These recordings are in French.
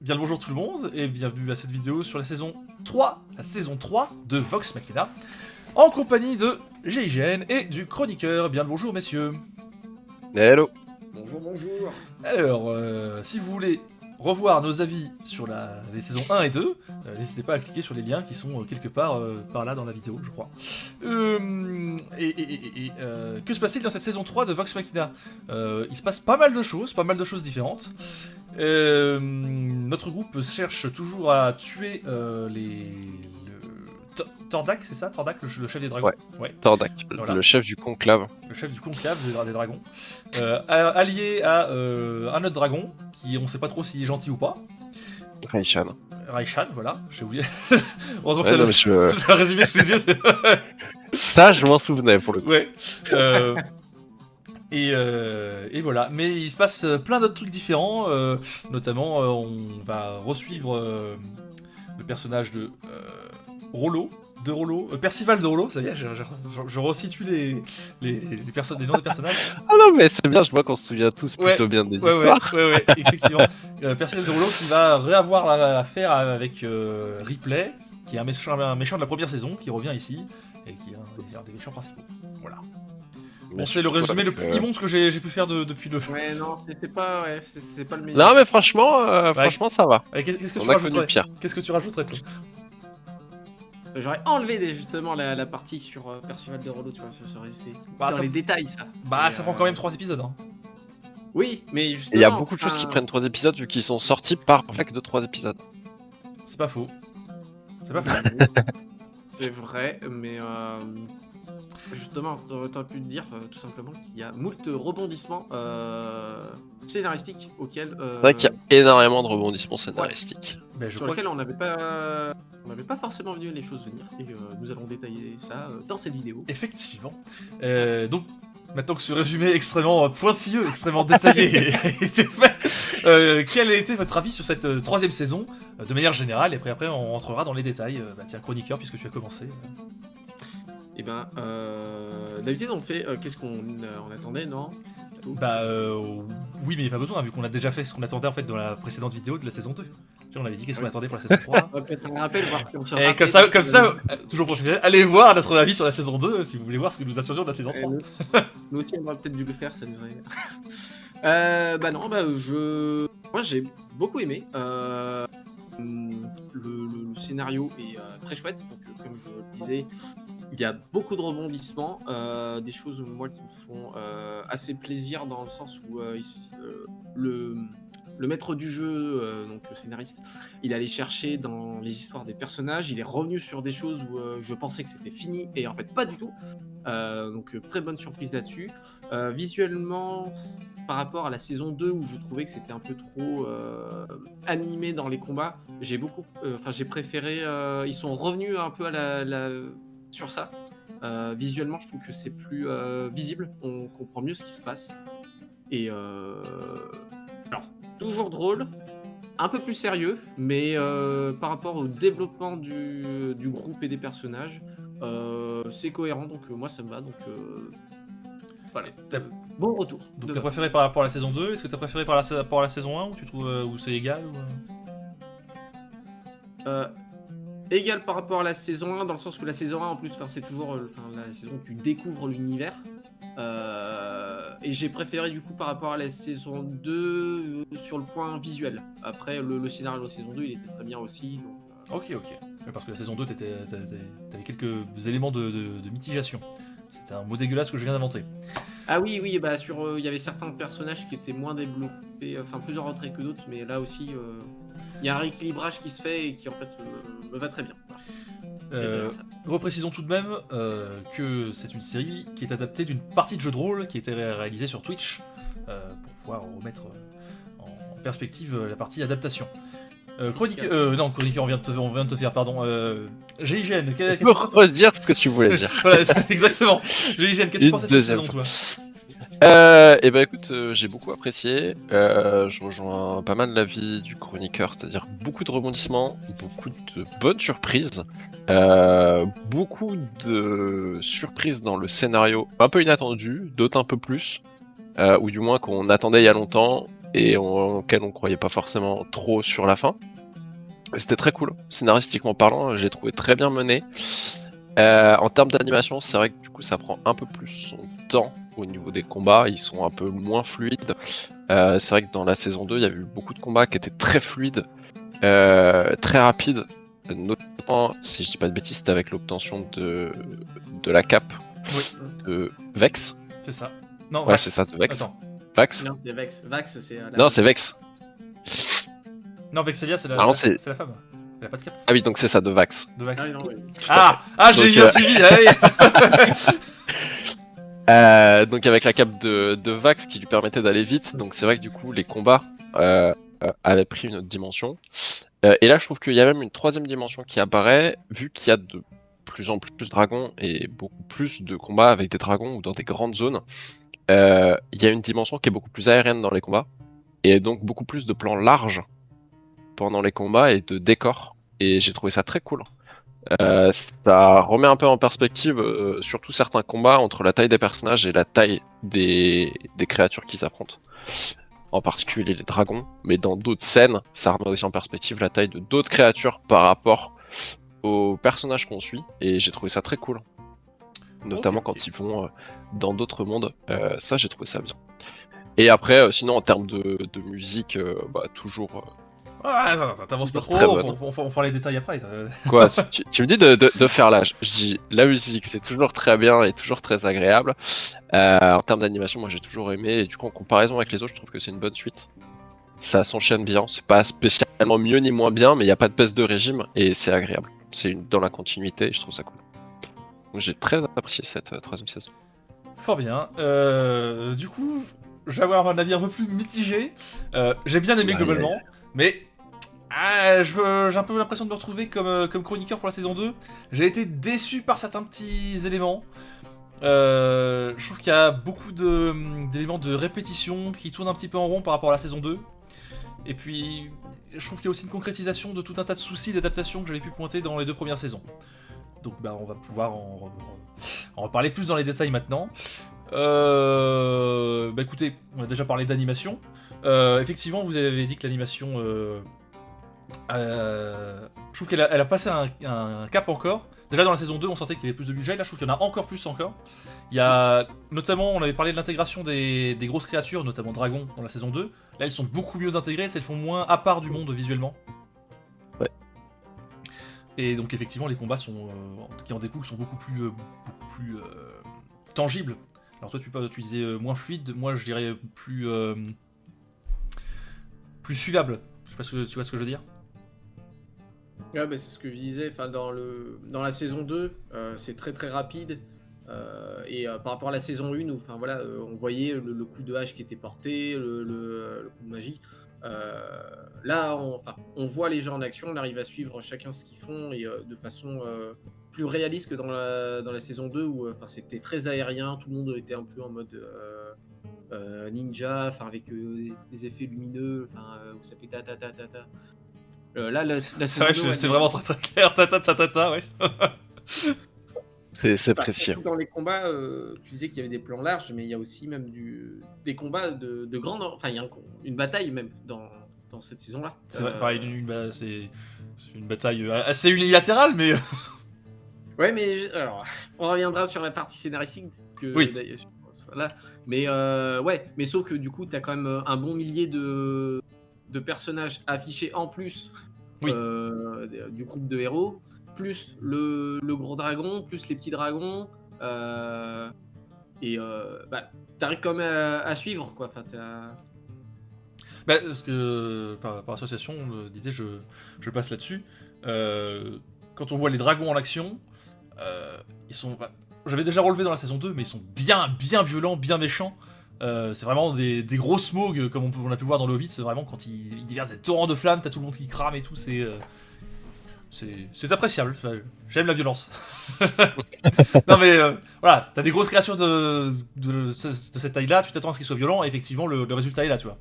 Bien le bonjour tout le monde et bienvenue à cette vidéo sur la saison 3 de Vox Machina, en compagnie de GIGN et du chroniqueur. Bien le bonjour messieurs. Hello. Bonjour, bonjour. Alors, si vous voulez revoir nos avis sur les saisons 1 et 2, n'hésitez pas à cliquer sur les liens qui sont quelque part par là dans la vidéo, je crois. Que se passe-t-il dans cette saison 3 de Vox Machina? Il se passe pas mal de choses différentes. Notre groupe cherche toujours à tuer Tordak, c'est ça? Tordak, le chef des dragons. Ouais. Tordak, voilà. Le chef du conclave. Le chef du conclave des dragons. Allié à un autre dragon, qui on sait pas trop s'il est gentil ou pas. Raishan, voilà, j'ai oublié. Heureusement ouais, que t'as résumé sous les yeux. Ça, je m'en souvenais pour le coup. Ouais. Et voilà, mais il se passe plein d'autres trucs différents, notamment on va resuivre le personnage de Rollo, Percival de Rollo, ça y est, je resitue les noms des personnages. Ah non, mais c'est bien, je vois qu'on se souvient tous plutôt bien des histoires. Ouais, effectivement. Percival de Rollo qui va réavoir l'affaire avec Ripley, qui est un méchant de la première saison, qui revient ici, et qui est un des méchants principaux. Voilà. Bon, c'est le résumé le plus immonde que j'ai pu faire depuis le... Ouais, non, c'est pas le meilleur. Non, mais franchement, franchement ça va. Qu'est-ce que On tu a connu pire. Qu'est-ce que tu rajouterais, toi? J'aurais enlevé justement la partie sur Percival de Rollo, tu vois, dans les détails, ça. Bah, ça prend quand même 3 épisodes, hein. Oui, mais justement... Il y a beaucoup de choses qui prennent 3 épisodes vu qu'ils sont sortis par avec de 3 épisodes. C'est pas faux. C'est pas faux. C'est vrai, mais... Justement, t'aurais pu te dire tout simplement qu'il y a moult rebondissements scénaristiques auxquels... C'est vrai qu'il y a énormément de rebondissements scénaristiques. Ouais. Sur lesquels on n'avait pas forcément vu les choses venir, et nous allons détailler ça dans cette vidéo. Effectivement. Donc, maintenant que ce résumé extrêmement pointilleux, extrêmement détaillé était fait, quel a été votre avis sur cette 3ème saison, de manière générale, et après on rentrera dans les détails. Tiens, chroniqueur, puisque tu as commencé. Et ben, d'habitude on fait qu'est-ce qu'on attendait, non? Bah oui, mais il n'y a pas besoin, vu qu'on a déjà fait ce qu'on attendait en fait dans la précédente vidéo de la saison 2. Tu sais, on avait dit qu'est-ce qu'on attendait pour la saison 3. On va peut-être un rappel, voir si on se Et rappelle. comme ça, toujours professionnel, allez voir notre avis sur la saison 2 si vous voulez voir ce que nous attendions de la saison 3. Nous aussi, on aurait peut-être dû le faire, ça nous aurait... bah non, moi j'ai beaucoup aimé. Le scénario est très chouette, donc comme je le disais, il y a beaucoup de rebondissements, des choses moi qui me font assez plaisir dans le sens où le maître du jeu, donc le scénariste, il allait chercher dans les histoires des personnages, il est revenu sur des choses où je pensais que c'était fini et en fait pas du tout. Donc très bonne surprise là-dessus. Visuellement, par rapport à la saison 2 où je trouvais que c'était un peu trop animé dans les combats, j'ai préféré, ils sont revenus un peu à sur ça. Visuellement, je trouve que c'est plus visible, on comprend mieux ce qui se passe. Et alors, toujours drôle, un peu plus sérieux, mais par rapport au développement du groupe et des personnages, c'est cohérent, donc moi ça me va. Donc voilà, bon retour. Donc t'as préféré par rapport à la saison 2? Est-ce que t'as préféré par rapport à la saison 1 ou tu trouves où c'est égal Égal par rapport à la saison 1, dans le sens que la saison 1 en plus, c'est toujours la saison où tu découvres l'univers. Et j'ai préféré du coup par rapport à la saison 2 sur le point visuel. Après le scénario de la saison 2 il était très bien aussi. Donc, Ok. Parce que la saison 2 t'avais quelques éléments de mitigation. C'était un mot dégueulasse que je viens d'inventer. Ah oui, bah il y avait certains personnages qui étaient moins développés, plus en retrait que d'autres, mais là aussi il y a un rééquilibrage qui se fait et qui en fait me va très bien. Reprécisons tout de même que c'est une série qui est adaptée d'une partie de jeu de rôle qui a été réalisée sur Twitch pour pouvoir remettre en perspective la partie adaptation. Chroniqueur, on vient de te faire, pardon. GIGN, Tu peux redire ce que tu voulais dire. Voilà, exactement. GIGN, qu'est-ce que tu penses de cette saison, toi? Et bah écoute, j'ai beaucoup apprécié. Je rejoins pas mal l'avis du chroniqueur, c'est-à-dire beaucoup de rebondissements, beaucoup de bonnes surprises, beaucoup de surprises dans le scénario, un peu inattendues, d'autres un peu plus, ou du moins qu'on attendait il y a longtemps. et auquel on croyait pas forcément trop sur la fin. C'était très cool. Scénaristiquement parlant, j'ai trouvé très bien mené. En termes d'animation, c'est vrai que du coup ça prend un peu plus son temps au niveau des combats, ils sont un peu moins fluides. C'est vrai que dans la saison 2, il y a eu beaucoup de combats qui étaient très fluides, très rapides, notamment, si je dis pas de bêtises, c'était avec l'obtention de la cape Oui, de Vex. c'est ça. Non, Ouais, Vax. c'est ça, de Vex. Attends. Vax. Non, c'est Vex. Vax, c'est. Non, c'est Vex. Non, Vexelia, c'est la, Ah non, c'est la- c'est- c'est la femme. Elle a pas de cap Ah oui, donc c'est ça, de Vax. de Vax. Ah, oui, non, oui. J'ai Donc, bien suivi. Allez. Donc avec la cape de Vax qui lui permettait d'aller vite, donc c'est vrai que du coup les combats avaient pris une autre dimension. Et là je trouve qu'il y a même une troisième dimension qui apparaît, vu qu'il y a de plus en plus de dragons et beaucoup plus de combats avec des dragons ou dans des grandes zones. Il y a une dimension qui est beaucoup plus aérienne dans les combats, et donc beaucoup plus de plans larges pendant les combats et de décors. Et j'ai trouvé ça très cool. Ça remet un peu en perspective surtout certains combats entre la taille des personnages et la taille des créatures qui s'affrontent. En particulier les dragons, mais dans d'autres scènes, ça remet aussi en perspective la taille de d'autres créatures par rapport aux personnages qu'on suit, et j'ai trouvé ça très cool. Notamment Ok. quand ils vont dans d'autres mondes, ça j'ai trouvé ça bien. Et après, sinon en termes de musique, toujours... Ah, attends, t'avances pas trop, Très on bonne. on fera les détails après. Quoi, tu me dis de faire l'âge. Je dis la musique, c'est toujours très bien et toujours très agréable. En termes d'animation, moi j'ai toujours aimé, et du coup en comparaison avec les autres, je trouve que c'est une bonne suite. Ça s'enchaîne bien, c'est pas spécialement mieux ni moins bien, mais il n'y a pas de baisse de régime et c'est agréable. C'est dans la continuité et je trouve ça cool. Donc j'ai très apprécié cette troisième saison. Fort bien. Du coup, je vais avoir un avis un peu plus mitigé. J'ai bien aimé Aïe, globalement, mais j'ai un peu l'impression de me retrouver comme chroniqueur pour la saison 2. J'ai été déçu par certains petits éléments. Je trouve qu'il y a beaucoup d'éléments de répétition qui tournent un petit peu en rond par rapport à la saison 2. Et puis, je trouve qu'il y a aussi une concrétisation de tout un tas de soucis d'adaptation que j'avais pu pointer dans les 2 premières saisons. Donc on va pouvoir en reparler plus dans les détails maintenant. Écoutez, on a déjà parlé d'animation. Effectivement, vous avez dit que l'animation... je trouve qu'elle a passé un cap encore. Déjà dans la saison 2, on sentait qu'il y avait plus de budget. Là, je trouve qu'il y en a encore plus encore. Il y a notamment, on avait parlé de l'intégration des grosses créatures, notamment dragons, dans la saison 2. Là, elles sont beaucoup mieux intégrées, elles font moins à part du monde visuellement. Ouais. Et donc, effectivement, les combats qui en découlent sont beaucoup plus tangibles. Alors, toi, tu disais moins fluide, moi, je dirais plus suivable. Je sais pas si tu vois ce que je veux dire. Ouais, bah, c'est ce que je disais. Enfin, dans la saison 2, c'est très très rapide. Et par rapport à la saison 1, où enfin, voilà, on voyait le coup de hache qui était porté, le coup de magie. Là, on voit les gens en action, on arrive à suivre chacun ce qu'ils font et de façon plus réaliste que dans la saison 2 où c'était très aérien, tout le monde était un peu en mode ninja, avec des effets lumineux, où ça fait ta ta ta ta ta. Là, la C'est saison vrai, 2, c'est vraiment très très clair. Ouais. C'est précis. dans les combats, tu disais qu'il y avait des plans larges, mais il y a aussi même des combats de grande. Enfin, il y a une bataille même dans cette saison-là. C'est vrai, enfin, c'est une bataille assez unilatérale, mais Ouais, mais alors, on reviendra sur la partie scénaristique. Oui. Voilà. Mais ouais, mais sauf que du coup, t'as quand même un bon millier de personnages affichés en plus Oui. du groupe de héros, plus le gros dragon, plus les petits dragons. T'arrives quand même à suivre, quoi. Enfin, parce que par association, d'idées, je passe là-dessus. Quand on voit les dragons en action, ils sont. J'avais déjà relevé dans la saison 2, mais ils sont bien violents, bien méchants. C'est vraiment des gros smogs, comme on a pu voir dans le Hobbit. C'est vraiment quand ils déversent des torrents de flammes, t'as tout le monde qui crame et tout. C'est appréciable. Enfin, j'aime la violence. Non mais voilà, t'as des grosses créatures de cette taille-là, tu t'attends à ce qu'ils soient violents, et effectivement le résultat est là, tu vois.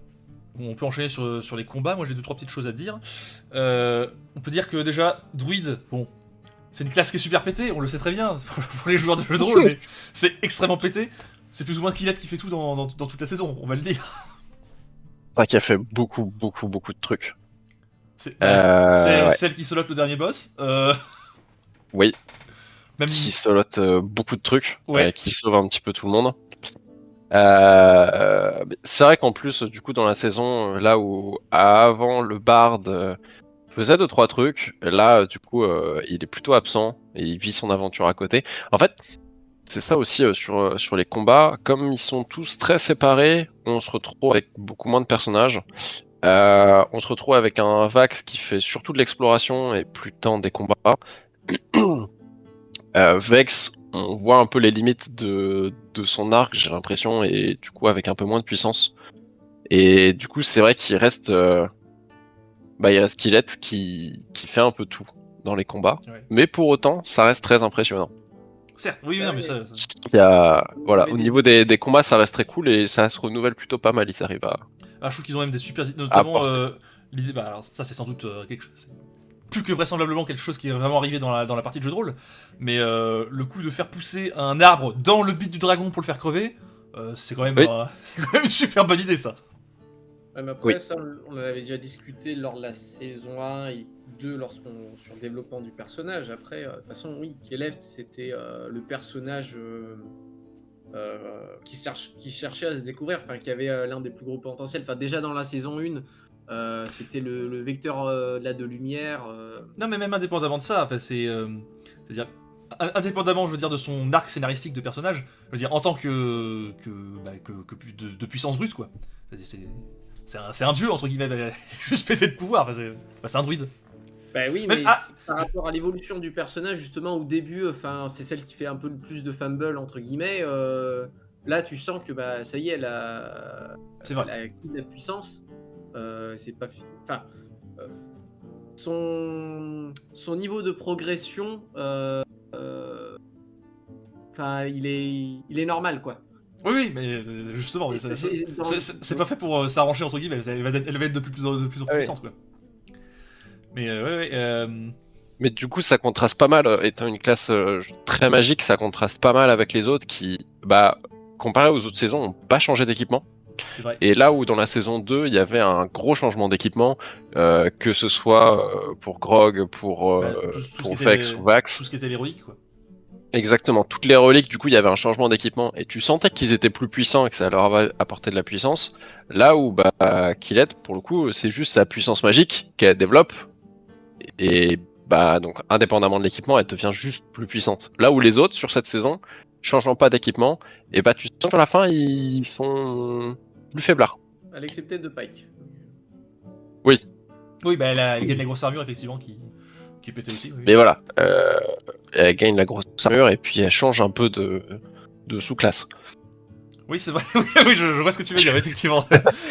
On peut enchaîner sur les combats. Moi j'ai 2-3 petites choses à dire. On peut dire que déjà, druide, bon, c'est une classe qui est super pétée, on le sait très bien pour les joueurs de jeux de rôle, mais c'est extrêmement pété. C'est plus ou moins Killed qui fait tout dans toute la saison, on va le dire. ça qui a fait beaucoup de trucs. C'est Ouais. celle qui solote le dernier boss. Oui, Même qui solote beaucoup de trucs, Ouais. qui sauve un petit peu tout le monde. C'est vrai qu'en plus, du coup, dans la saison, là où avant le Bard faisait 2-3 trucs, là, du coup, il est plutôt absent et il vit son aventure à côté. En fait, c'est ça aussi sur les combats, comme ils sont tous très séparés, on se retrouve avec beaucoup moins de personnages. On se retrouve avec un Vax qui fait surtout de l'exploration et plus tant des combats. Vex, on voit un peu les limites de son arc, j'ai l'impression, et du coup avec un peu moins de puissance. Et du coup, c'est vrai qu'il reste, il reste Skillet qui fait un peu tout dans les combats. Ouais. Mais pour autant, ça reste très impressionnant. Certes, oui, non, mais ça. Il y a, voilà, Mais au des- niveau des combats, ça reste très cool et ça se renouvelle plutôt pas mal. Ils arrivent à. Ah, je trouve qu'ils ont même des super idées, notamment Apporter. l'idée. Bah, alors, ça, c'est sans doute quelque chose. C'est plus que vraisemblablement quelque chose qui est vraiment arrivé dans la partie de jeu de rôle. Mais le coup de faire pousser un arbre dans le bit du dragon pour le faire crever, c'est quand même, Oui. c'est quand même une super bonne idée, ça. Ouais, mais après, Oui. ça, on en avait déjà discuté lors de la saison 1 et 2 sur le développement du personnage. Après, de toute façon, oui, Keleft, c'était le personnage qui cherchait à se découvrir, enfin, qui avait l'un des plus gros potentiels. Enfin, déjà dans la saison 1, c'était le vecteur de lumière. Non, mais même indépendamment de ça, enfin, c'est-à-dire, indépendamment, je veux dire, de son arc scénaristique de personnage, je veux dire, en tant que de puissance brute, quoi. C'est un dieu, entre guillemets, il a juste pété de pouvoir, enfin, c'est un druide. Bah oui, Même- mais ah par rapport à l'évolution du personnage, justement, au début, enfin, c'est celle qui fait un peu le plus de fumble, entre guillemets. Là, tu sens que bah, ça y est, C'est vrai. elle a acquis de la puissance. C'est pas. Enfin, euh, son niveau de progression, enfin, il est normal, quoi. Oui, oui, mais justement, Et c'est pas fait pour s'arranger, entre guillemets, elle va être de plus en plus Ah oui. puissante, quoi. Mais ouais, Mais du coup, ça contraste pas mal. Étant une classe très magique, ça contraste pas mal avec les autres qui, comparé aux autres saisons, n'ont pas changé d'équipement. c'est vrai. Et là où dans la saison 2, il y avait un gros changement d'équipement, que ce soit pour Grog, pour Tout ce pour qui Vex était ou Vax. tout ce qui était l'héroïque, quoi. Exactement, toutes les reliques, du coup, il y avait un changement d'équipement et tu sentais qu'ils étaient plus puissants et que ça leur avait apporté de la puissance. Là où Killet, pour le coup, c'est juste sa puissance magique qu'elle développe et donc indépendamment de l'équipement, elle devient juste plus puissante. Là où les autres sur cette saison, changeant pas d'équipement, et tu sens qu'à la fin ils sont plus faiblards. À l'excepté de Pike. Oui, bah elle gagne la grosse armure, effectivement, qui est pétée aussi. Oui. Mais voilà, elle gagne la grosse armure et puis elle change un peu de sous-classe. Oui, c'est vrai, oui, je vois ce que tu veux dire, effectivement.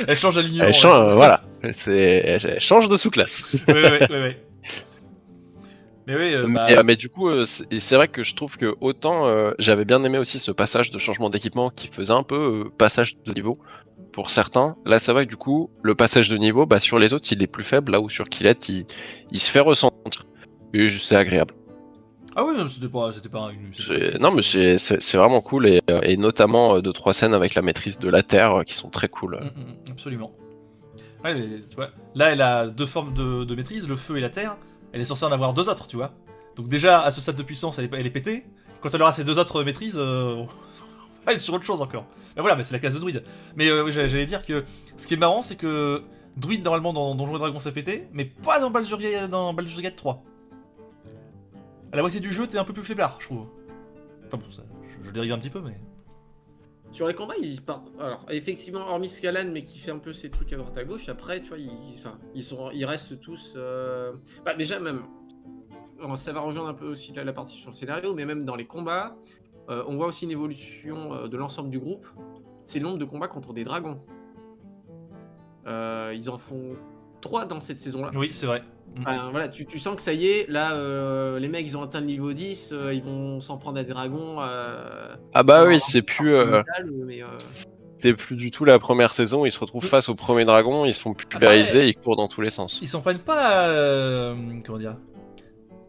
Elle change d'alignement. Elle ouais. change, voilà, elle change de sous-classe. Ouais. Mais oui, Mais du coup, c'est vrai que je trouve que autant j'avais bien aimé aussi ce passage de changement d'équipement qui faisait un peu passage de niveau pour certains. Là, c'est vrai que du coup, le passage de niveau, sur les autres, il est plus faible, là où sur Killet, il se fait ressentir. Et c'est agréable. Ah oui, non, c'était pas une. Non, mais c'est vraiment cool, et notamment 2-3 scènes avec la maîtrise de la Terre qui sont très cool. Absolument. Ouais, mais, tu vois, là, elle a deux formes de maîtrise, le feu et la terre. Elle est censée en avoir deux autres, tu vois. Donc déjà, à ce stade de puissance, elle est pétée. Quand elle aura ces deux autres maîtrises, on va être sur autre chose encore. Mais voilà, c'est la classe de druide. Mais oui, j'allais dire que ce qui est marrant, c'est que druide, normalement, dans Donjons et Dragons, ça pété, mais pas dans Baldur's Gate 3. À la moitié du jeu, t'es un peu plus faiblard, je trouve. Enfin bon, je dérive un petit peu, mais... Sur les combats, ils partent. Alors, effectivement, hormis Scalan, mais qui fait un peu ses trucs à droite à gauche, après, tu vois, ils restent tous. Déjà, même. Ça va rejoindre un peu aussi la partie sur le scénario, mais même dans les combats, on voit aussi une évolution de l'ensemble du groupe. C'est le nombre de combats contre des dragons. Ils en font 3 dans cette saison-là. Oui, c'est vrai. Enfin, voilà, tu sens que ça y est, là, les mecs, ils ont atteint le niveau 10, ils vont s'en prendre à des dragons. Oui, c'est plus... C'est plus du tout la première saison, ils se retrouvent face au premier dragon, ils se font pulvériser, ils courent dans tous les sens. Ils s'en prennent pas à... comment dire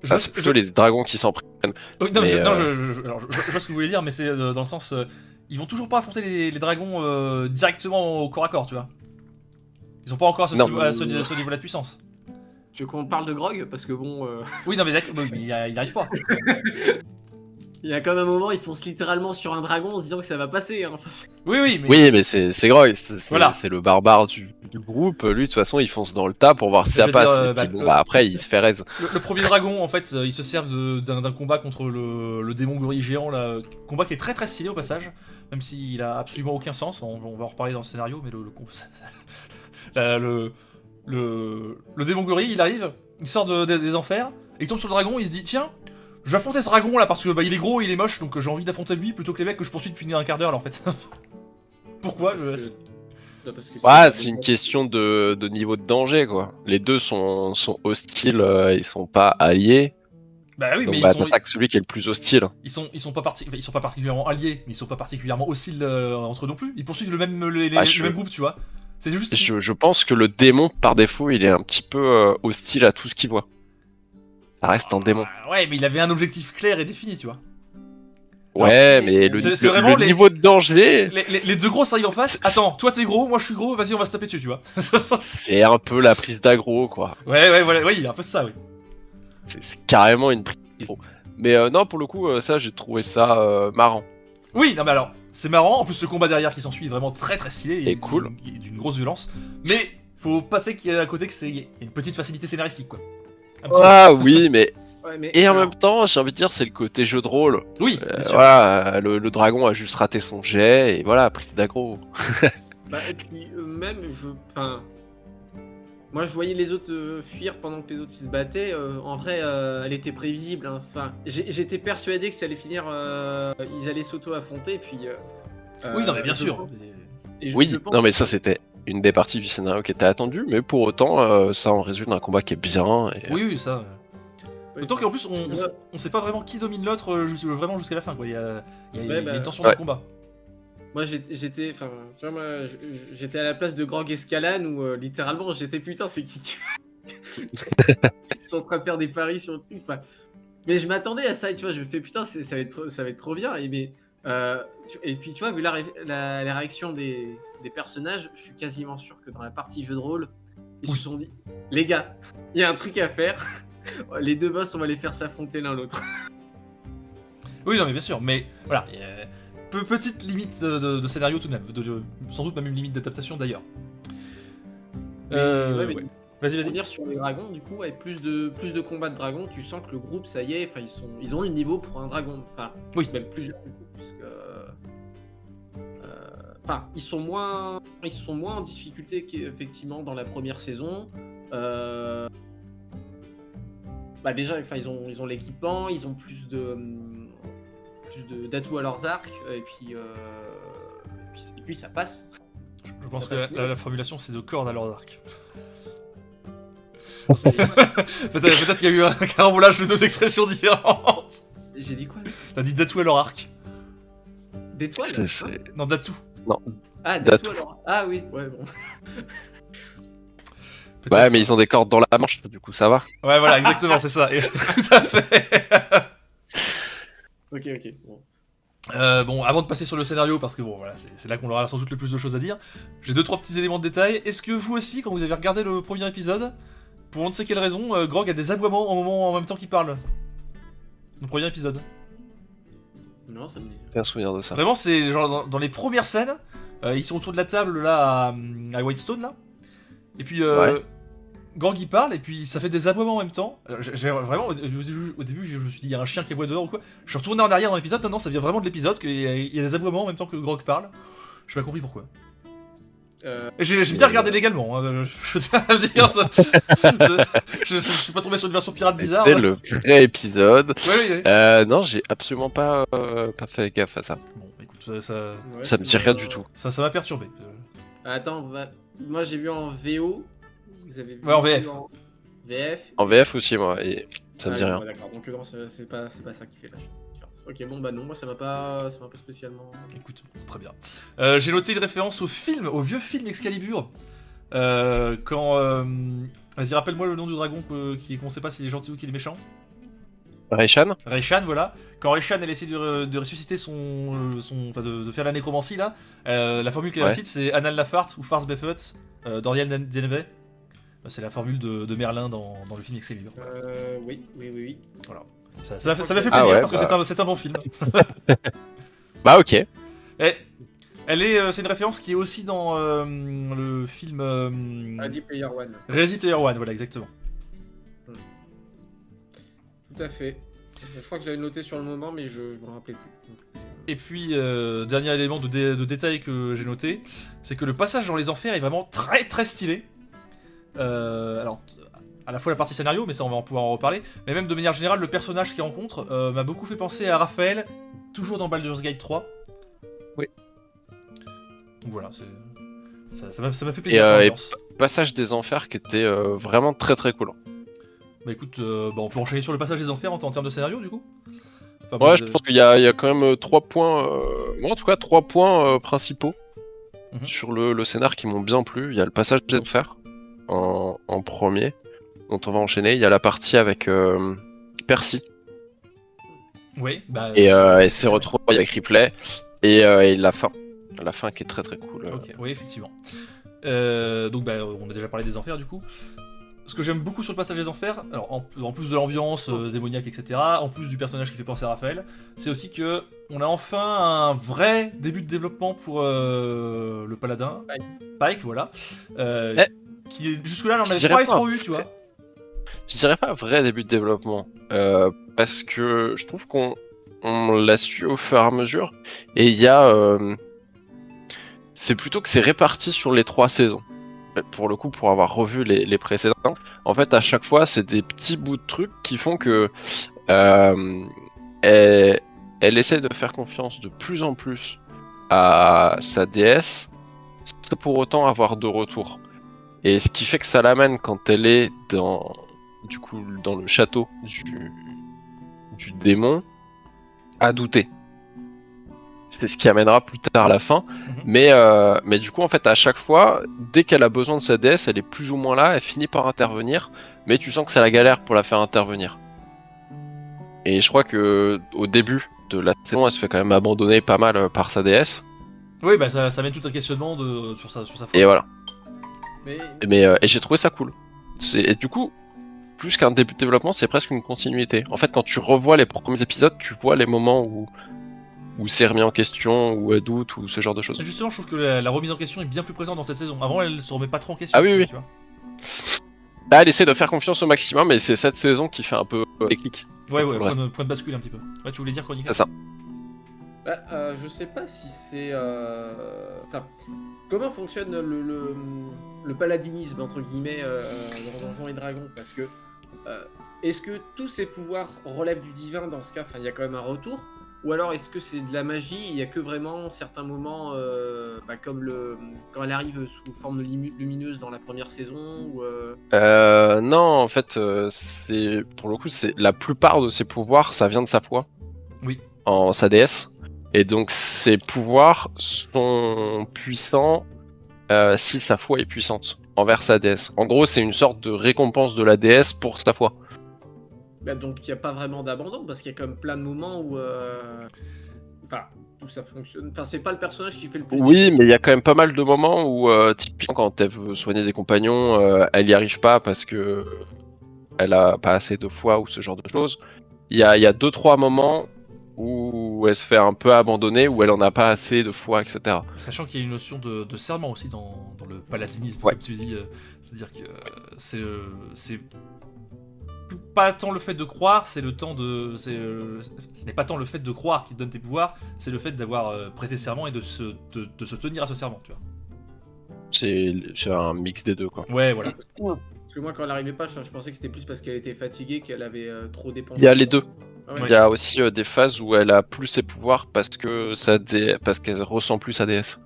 C'est plutôt les dragons qui s'en prennent. Oui, non, Mais, je vois ce que vous voulez dire, mais c'est dans le sens... ils vont toujours pas affronter les dragons directement au corps à corps, tu vois. Ils sont pas encore à ce, Non. niveau, à ce niveau-là de puissance. Tu veux qu'on parle de Grog? Parce que bon, Oui, non mais d'accord, mais il arrive pas. il y a quand même un moment, ils foncent littéralement sur un dragon en se disant que ça va passer. Hein. Enfin, Oui, mais... Oui, mais c'est Grog, Voilà. c'est le barbare du groupe. Lui, de toute façon, il fonce dans le tas pour voir si Je ça veux passe. dire, Et puis, bon, après, il se fait raise. Le premier dragon, en fait, ils se servent d'un combat contre le démon gorille géant, là, combat qui est très stylé au passage, même s'il a absolument aucun sens, on va en reparler dans le scénario, mais le démon gorille, il arrive, il sort des enfers, et il tombe sur le dragon, il se dit, tiens, je vais affronter ce dragon là, parce que il est gros, il est moche, donc j'ai envie d'affronter lui, plutôt que les mecs que je poursuis depuis un quart d'heure là, en fait. Pourquoi parce que Ouais, c'est une question de niveau de danger, quoi. Les deux sont hostiles, ils sont pas alliés. Bah oui, Donc mais bah, t'attaques celui qui est le plus hostile. ils sont pas particulièrement alliés, mais ils sont pas particulièrement hostiles entre eux non plus. Ils poursuivent le même le même groupe, tu vois. C'est juste. Je pense que le démon, par défaut, il est un petit peu hostile à tout ce qu'il voit. Ça reste un démon. Ouais, mais il avait un objectif clair et défini, tu vois. Ouais, mais c'est vraiment le niveau de danger, Les deux gros s'arrivent en face. Attends, toi t'es gros, moi je suis gros, vas-y on va se taper dessus, tu vois. c'est un peu la prise d'aggro, quoi. Ouais, voilà, ouais, il y a un peu ça, oui. C'est carrément une prise. Mais non, pour le coup, ça, j'ai trouvé ça marrant. Oui, non mais alors, c'est marrant, en plus le combat derrière qui s'ensuit est vraiment très stylé Et cool. D'une grosse violence. Mais faut passer qu'il y a à côté que c'est y a une petite facilité scénaristique, quoi. Un petit Ah oui, mais. Ouais, mais Et en alors, même temps, j'ai envie de dire, c'est le côté jeu de rôle. peu. Oui, bien sûr. Voilà, le dragon a juste raté son jet, et voilà, prise d'aggro. bah, et puis même, enfin, moi je voyais les autres fuir pendant que les autres ils se battaient. En vrai, elle était prévisible. Hein. Enfin, j'étais persuadé que ça allait finir, ils allaient s'auto-affronter, et puis. Oui, non mais bien je sûr. pense- et je Oui, pense non mais que- ça c'était une des parties du scénario qui était attendue, mais pour autant, ça en résulte un combat qui est bien. Et... Oui, ça. Oui. D'autant qu'en plus, Ouais. on sait pas vraiment qui domine l'autre vraiment jusqu'à la fin, quoi. Il y a bah, une tension ouais. de combat. Moi j'étais, enfin, tu vois, moi j'étais à la place de Grog Escalane où littéralement j'étais putain, c'est qui Ils sont en train de faire des paris sur le truc. Enfin, mais je m'attendais à ça, et tu vois, je me fais putain, ça va être trop bien. Et puis tu vois, vu la réaction des personnages, je suis quasiment sûr que dans la partie jeu de rôle, ils se sont dit, les gars, il y a un truc à faire. Les deux boss, on va les faire s'affronter l'un l'autre. Oui, non mais bien sûr, mais voilà. Petite limite de scénario tout de même, sans doute même une limite d'adaptation d'ailleurs. Ouais, mais Ouais. pour Vas-y. revenir sur les dragons, du coup, avec plus de combats de dragons, tu sens que le groupe, ça y est, enfin, ils ont le niveau pour un dragon. Enfin, Oui. même plusieurs du coup, parce que, enfin, ils sont moins en difficulté qu'effectivement dans la première saison. Bah déjà, enfin, ils ont l'équipement, ils ont plus d'atouts à leurs arcs, et puis ça passe. Je pense Ça que passe mieux. la formulation c'est de cordes à leurs arcs. Peut-être qu'il y a eu un carambolage de deux expressions différentes. J'ai dit quoi? T'as dit d'atout à leur arc. D'étoiles? Non, d'atout. Ah, D'atout. d'atouts alors. Ah oui, ouais, bon. Ouais, mais ils ont des cordes dans la manche, du coup ça va. Ouais, voilà, exactement, c'est ça. Et- Tout à fait. Ok, bon. Bon, avant de passer sur le scénario, parce que bon, voilà, c'est là qu'on aura sans doute le plus de choses à dire, j'ai 2-3 petits éléments de détail. Est-ce que vous aussi, quand vous avez regardé le premier épisode, pour on ne sait quelle raison, Grog a des aboiements en même temps qu'il parle? Le premier épisode. Non, ça me dit. J'ai un souvenir de ça. Vraiment, c'est genre dans les premières scènes, ils sont autour de la table là à Whitestone là, et puis Ouais. Grog il parle et puis ça fait des aboiements en même temps. J'ai vraiment au début je me suis dit il y a un chien qui aboie dehors ou quoi. Je suis retourné en arrière dans l'épisode, non ça vient vraiment de l'épisode qu'il y a des aboiements en même temps que Grog parle. J'ai pas compris pourquoi. Et j'ai bien regardé légalement, hein, je tiens à le dire. Je suis pas tombé sur une version pirate bizarre. C'était le vrai épisode. Ouais. Non, j'ai absolument pas fait gaffe à ça. Bon, écoute, ça Ouais, Ça me dit rien du tout. m'a perturbé. Attends, moi j'ai vu en VO. Vous avez vu Ouais, en VF. En VF. En VF aussi, moi, et ça me dit Ah, rien. ouais, d'accord, donc non, c'est pas ça qui fait la différence. Ok, bon bah non, moi ça m'a pas spécialement. Écoute, très bien. J'ai noté une référence au film, au vieux film Excalibur. Quand. Vas-y, rappelle-moi le nom du dragon qu'on sait pas s'il est gentil ou qu'il est méchant. Raishan. Raishan, voilà. Quand Raishan elle essaie de ressusciter enfin, de faire la nécromancie là, la formule qu'elle Ouais. récite c'est Anal Lafart ou Fars Beffet, Dorian Deneve. C'est la formule de Merlin dans le film Excalibur. Oui. Voilà. Ça m'a fait plaisir Ah ouais, parce que c'est un bon film. Bah ok. Et c'est une référence qui est aussi dans le film Ready Player One. Ready Player One, voilà exactement. Tout à fait. Je crois que je l'avais noté sur le moment, mais je me rappelais plus. Et puis, dernier élément de détail que j'ai noté, c'est que le passage dans les enfers est vraiment très très stylé. Alors, à la fois la partie scénario, mais ça on va pouvoir en reparler, mais même de manière générale, le personnage qu'il rencontre m'a beaucoup fait penser à Raphaël, toujours dans Baldur's Gate 3. Oui. Donc voilà, ça m'a fait Et, plaisir. passage des enfers qui était vraiment très très cool. Bah écoute, on peut enchaîner sur le passage des enfers en termes de scénario du coup. Enfin, Ouais, je pense qu'il y a quand même 3 points, moi en tout cas 3 points principaux sur le scénar qui m'ont bien plu. Il y a le passage des enfers en premier, dont on va enchaîner. Il y a la partie avec Percy Oui, bah. et ses retrouvailles avec Ripley et la fin qui est très très cool. Ok, oui, effectivement. Donc, on a déjà parlé des enfers du coup. Ce que j'aime beaucoup sur le passage des enfers, alors en plus de l'ambiance démoniaque, etc., en plus du personnage qui fait penser à Raphaël, c'est aussi que on a enfin un vrai début de développement pour le paladin, Pike, voilà, qui jusque-là n'en avait pas trop eu, tu vois. Je dirais pas un vrai début de développement, parce que je trouve qu'on l'a su au fur et à mesure, et il y a... c'est plutôt que c'est réparti sur les 3 saisons. Pour le coup, pour avoir revu les précédents, en fait, à chaque fois, c'est des petits bouts de trucs qui font que elle essaie de faire confiance de plus en plus à sa déesse, sans pour autant avoir de retour. Et ce qui fait que ça l'amène quand elle est dans le château du démon à douter. C'est ce qui amènera plus tard la fin. Mais du coup, en fait, à chaque fois, dès qu'elle a besoin de sa déesse, elle est plus ou moins là, elle finit par intervenir, mais tu sens que c'est la galère pour la faire intervenir. Et je crois que au début de la saison, elle se fait quand même abandonner pas mal par sa déesse. Oui, bah ça mène tout un questionnement sur sa foi. Et voilà. Mais Et j'ai trouvé ça cool. Et du coup, plus qu'un début de développement, c'est presque une continuité. En fait, quand tu revois les premiers épisodes, tu vois les moments où c'est remis en question, où elle doute, ou ce genre de choses. Justement, je trouve que la remise en question est bien plus présente dans cette saison. Avant, elle se remet pas trop en question. Ah oui, oui. Tu vois. Là, elle essaie de faire confiance au maximum, et c'est cette saison qui fait un peu déclic. Ouais, point de bascule un petit peu. Ouais, tu voulais dire Chronica? C'est ça. je sais pas si c'est. Enfin, comment fonctionne le paladinisme, entre guillemets, dans Donjons et Dragons? Parce que. Est-ce que tous ces pouvoirs relèvent du divin dans ce cas? Enfin, il y a quand même un retour. Ou alors est-ce que c'est de la magie? Il y a que vraiment certains moments, comme quand elle arrive sous forme lumineuse dans la première saison ou Non, en fait, c'est pour le coup, c'est la plupart de ses pouvoirs, ça vient de sa foi. Oui. En sa déesse. Et donc, ses pouvoirs sont puissants si sa foi est puissante envers sa déesse. En gros, c'est une sorte de récompense de la déesse pour sa foi. Donc il n'y a pas vraiment d'abandon parce qu'il y a quand même plein de moments où où ça fonctionne. Enfin, c'est pas le personnage qui fait le plus. Oui, mais il y a quand même pas mal de moments où, typiquement, quand elle veut soigner des compagnons, elle y arrive pas parce que elle a pas assez de foi ou ce genre de choses. Il y a 2-3 moments où elle se fait un peu abandonner, où elle en a pas assez de foi, etc. Sachant qu'il y a une notion de serment aussi dans le paladinisme, Ouais. comme tu dis. C'est-à-dire que c'est pas tant le fait de croire, c'est le temps de. Ce n'est pas tant le fait de croire qui te donne tes pouvoirs, c'est le fait d'avoir prêté serment et de se tenir à ce serment, tu vois. C'est un mix des deux, quoi. Ouais, voilà. Parce que moi, quand elle arrivait pas, je pensais que c'était plus parce qu'elle était fatiguée, qu'elle avait trop dépensé. Il y a les deux. Ah ouais. Il y a aussi des phases où elle a plus ses pouvoirs parce qu'elle ressent plus sa déesse.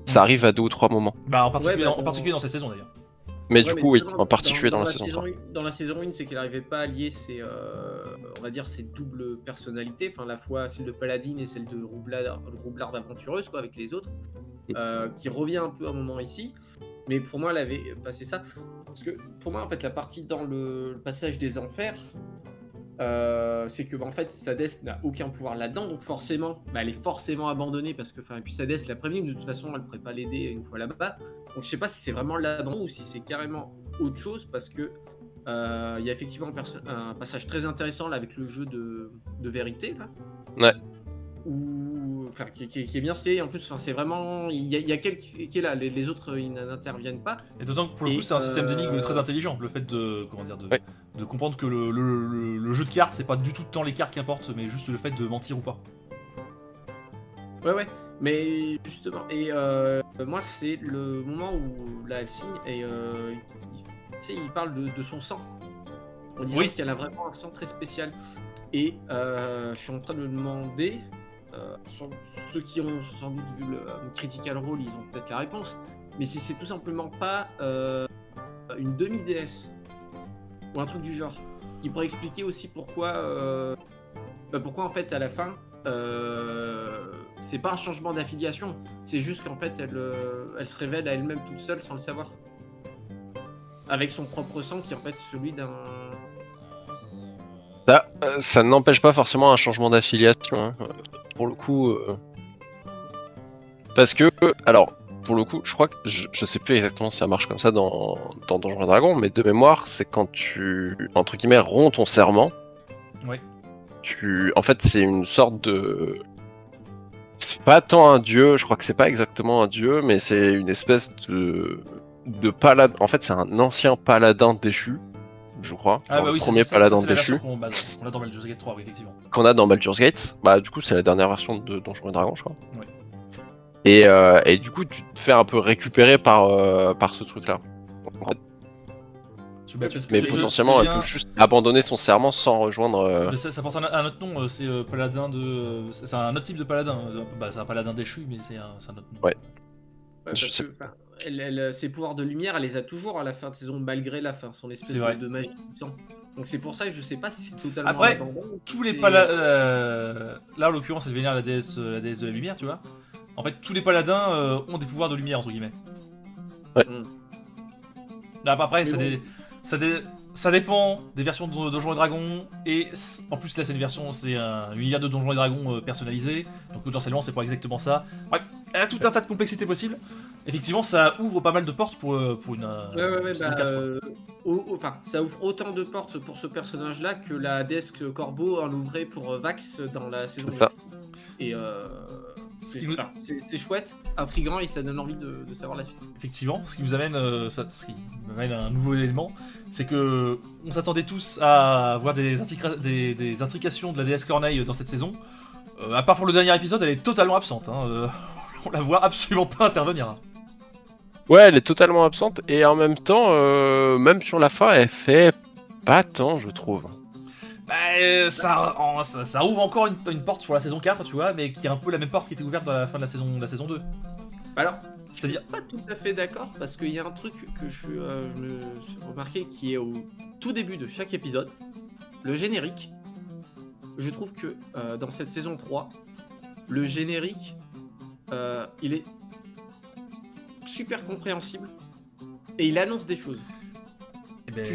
Ça arrive à 2 ou 3 moments. Bah, en particulier, Ouais, en particulier dans cette saison d'ailleurs. Mais Ouais, du coup, oui, justement, en particulier dans la saison 3. Dans la saison 1, c'est qu'elle n'arrivait pas à lier on va dire, ses doubles personnalités, enfin, la fois celle de Paladine et celle de Roublarde aventureuse, quoi, avec les autres, qui revient un peu à un moment ici. Mais pour moi, elle avait passé ça. Parce que pour moi, en fait, la partie dans le passage des enfers, c'est que en fait Sadès n'a aucun pouvoir là-dedans, donc forcément elle est forcément abandonnée parce que et puis Sadès l'a prévenu que de toute façon elle ne pourrait pas l'aider une fois là-bas, donc je sais pas si c'est vraiment l'abandon ou si c'est carrément autre chose, parce que il y a effectivement un passage très intéressant là avec le jeu de vérité là, Ouais. qui est bien stylé. En plus c'est vraiment il y a quelqu'un qui est là, les autres ils n'interviennent pas. Et d'autant que pour le coup, c'est un système d'énigmes très intelligent. Le fait de, comment dire, Ouais. de comprendre que le jeu de cartes, c'est pas du tout tant les cartes qui importent, mais juste le fait de mentir ou pas. Ouais, mais justement, et moi c'est le moment où là elle signe et il parle de son sang, en disant Oui. qu'elle a vraiment un sang très spécial. Et je suis en train de me demander, ceux qui ont sans doute vu le Critical Role, ils ont peut-être la réponse, mais si c'est tout simplement pas une demi-déesse ou un truc du genre, qui pourrait expliquer aussi pourquoi en fait à la fin c'est pas un changement d'affiliation, c'est juste qu'en fait elle se révèle à elle-même toute seule sans le savoir, avec son propre sang qui est en fait celui d'un... Ça n'empêche pas forcément un changement d'affiliation, hein. Pour le coup. Parce que, alors, pour le coup, je crois que je sais plus exactement si ça marche comme ça dans Donjons et Dragons, mais de mémoire, c'est quand tu, entre guillemets, romps ton serment. Ouais. En fait, c'est une sorte de. C'est pas tant un dieu, je crois que c'est pas exactement un dieu, mais c'est une espèce de paladin. En fait, c'est un ancien paladin déchu, je crois. Ah Genre bah le oui, premier c'est paladin la version déchu qu'on a dans Baldur's Gate 3, oui, effectivement. qu'on a dans Baldur's Gate. Bah, du coup, c'est la dernière version de Donjons et Dragons, je crois. Ouais. Et du coup, tu te fais un peu récupérer par ce truc-là. En fait, mais potentiellement, elle peut juste abandonner son serment sans rejoindre. Ça pense à un autre nom, c'est paladin de. C'est un autre type de paladin. Bah, c'est un paladin déchu, mais c'est un autre nom. Ouais. Parce que, ses pouvoirs de lumière, elle les a toujours à la fin de saison, malgré la fin, son espèce de magie du sang. Donc c'est pour ça que je sais pas si c'est totalement. Après, tous les paladins. Là, en l'occurrence, elle vénère la déesse de la lumière, tu vois. En fait, tous les paladins ont des pouvoirs de lumière, entre guillemets. Ouais. Là, après, ça dépend des versions de Donjons et Dragons, et en plus là c'est une version, c'est un univers de Donjons et Dragons personnalisé, donc potentiellement c'est pas exactement ça. Ouais, elle a tout un tas de complexités possibles. Effectivement, ça ouvre pas mal de portes pour une saison 4, enfin, ça ouvre autant de portes pour ce personnage-là que la déesse Corbeau en ouvrait pour Vax dans la saison 2. Et c'est chouette, intriguant, et ça donne envie de savoir la suite. Effectivement, ce qui m'amène à un nouveau élément, c'est que on s'attendait tous à voir des intrications de la déesse Corneille dans cette saison. À part pour le dernier épisode, elle est totalement absente. On la voit absolument pas intervenir. Ouais, elle est totalement absente, et en même temps, même sur la fin, elle fait pas tant, je trouve. Bah, ça ouvre encore une porte pour la saison 4, tu vois, mais qui est un peu la même porte qui était ouverte dans la fin de la saison 2. Alors, c'est-à-dire pas tout à fait d'accord, parce qu'il y a un truc que je me suis remarqué qui est au tout début de chaque épisode, le générique. Je trouve que dans cette saison 3, le générique, il est super compréhensible et il annonce des choses.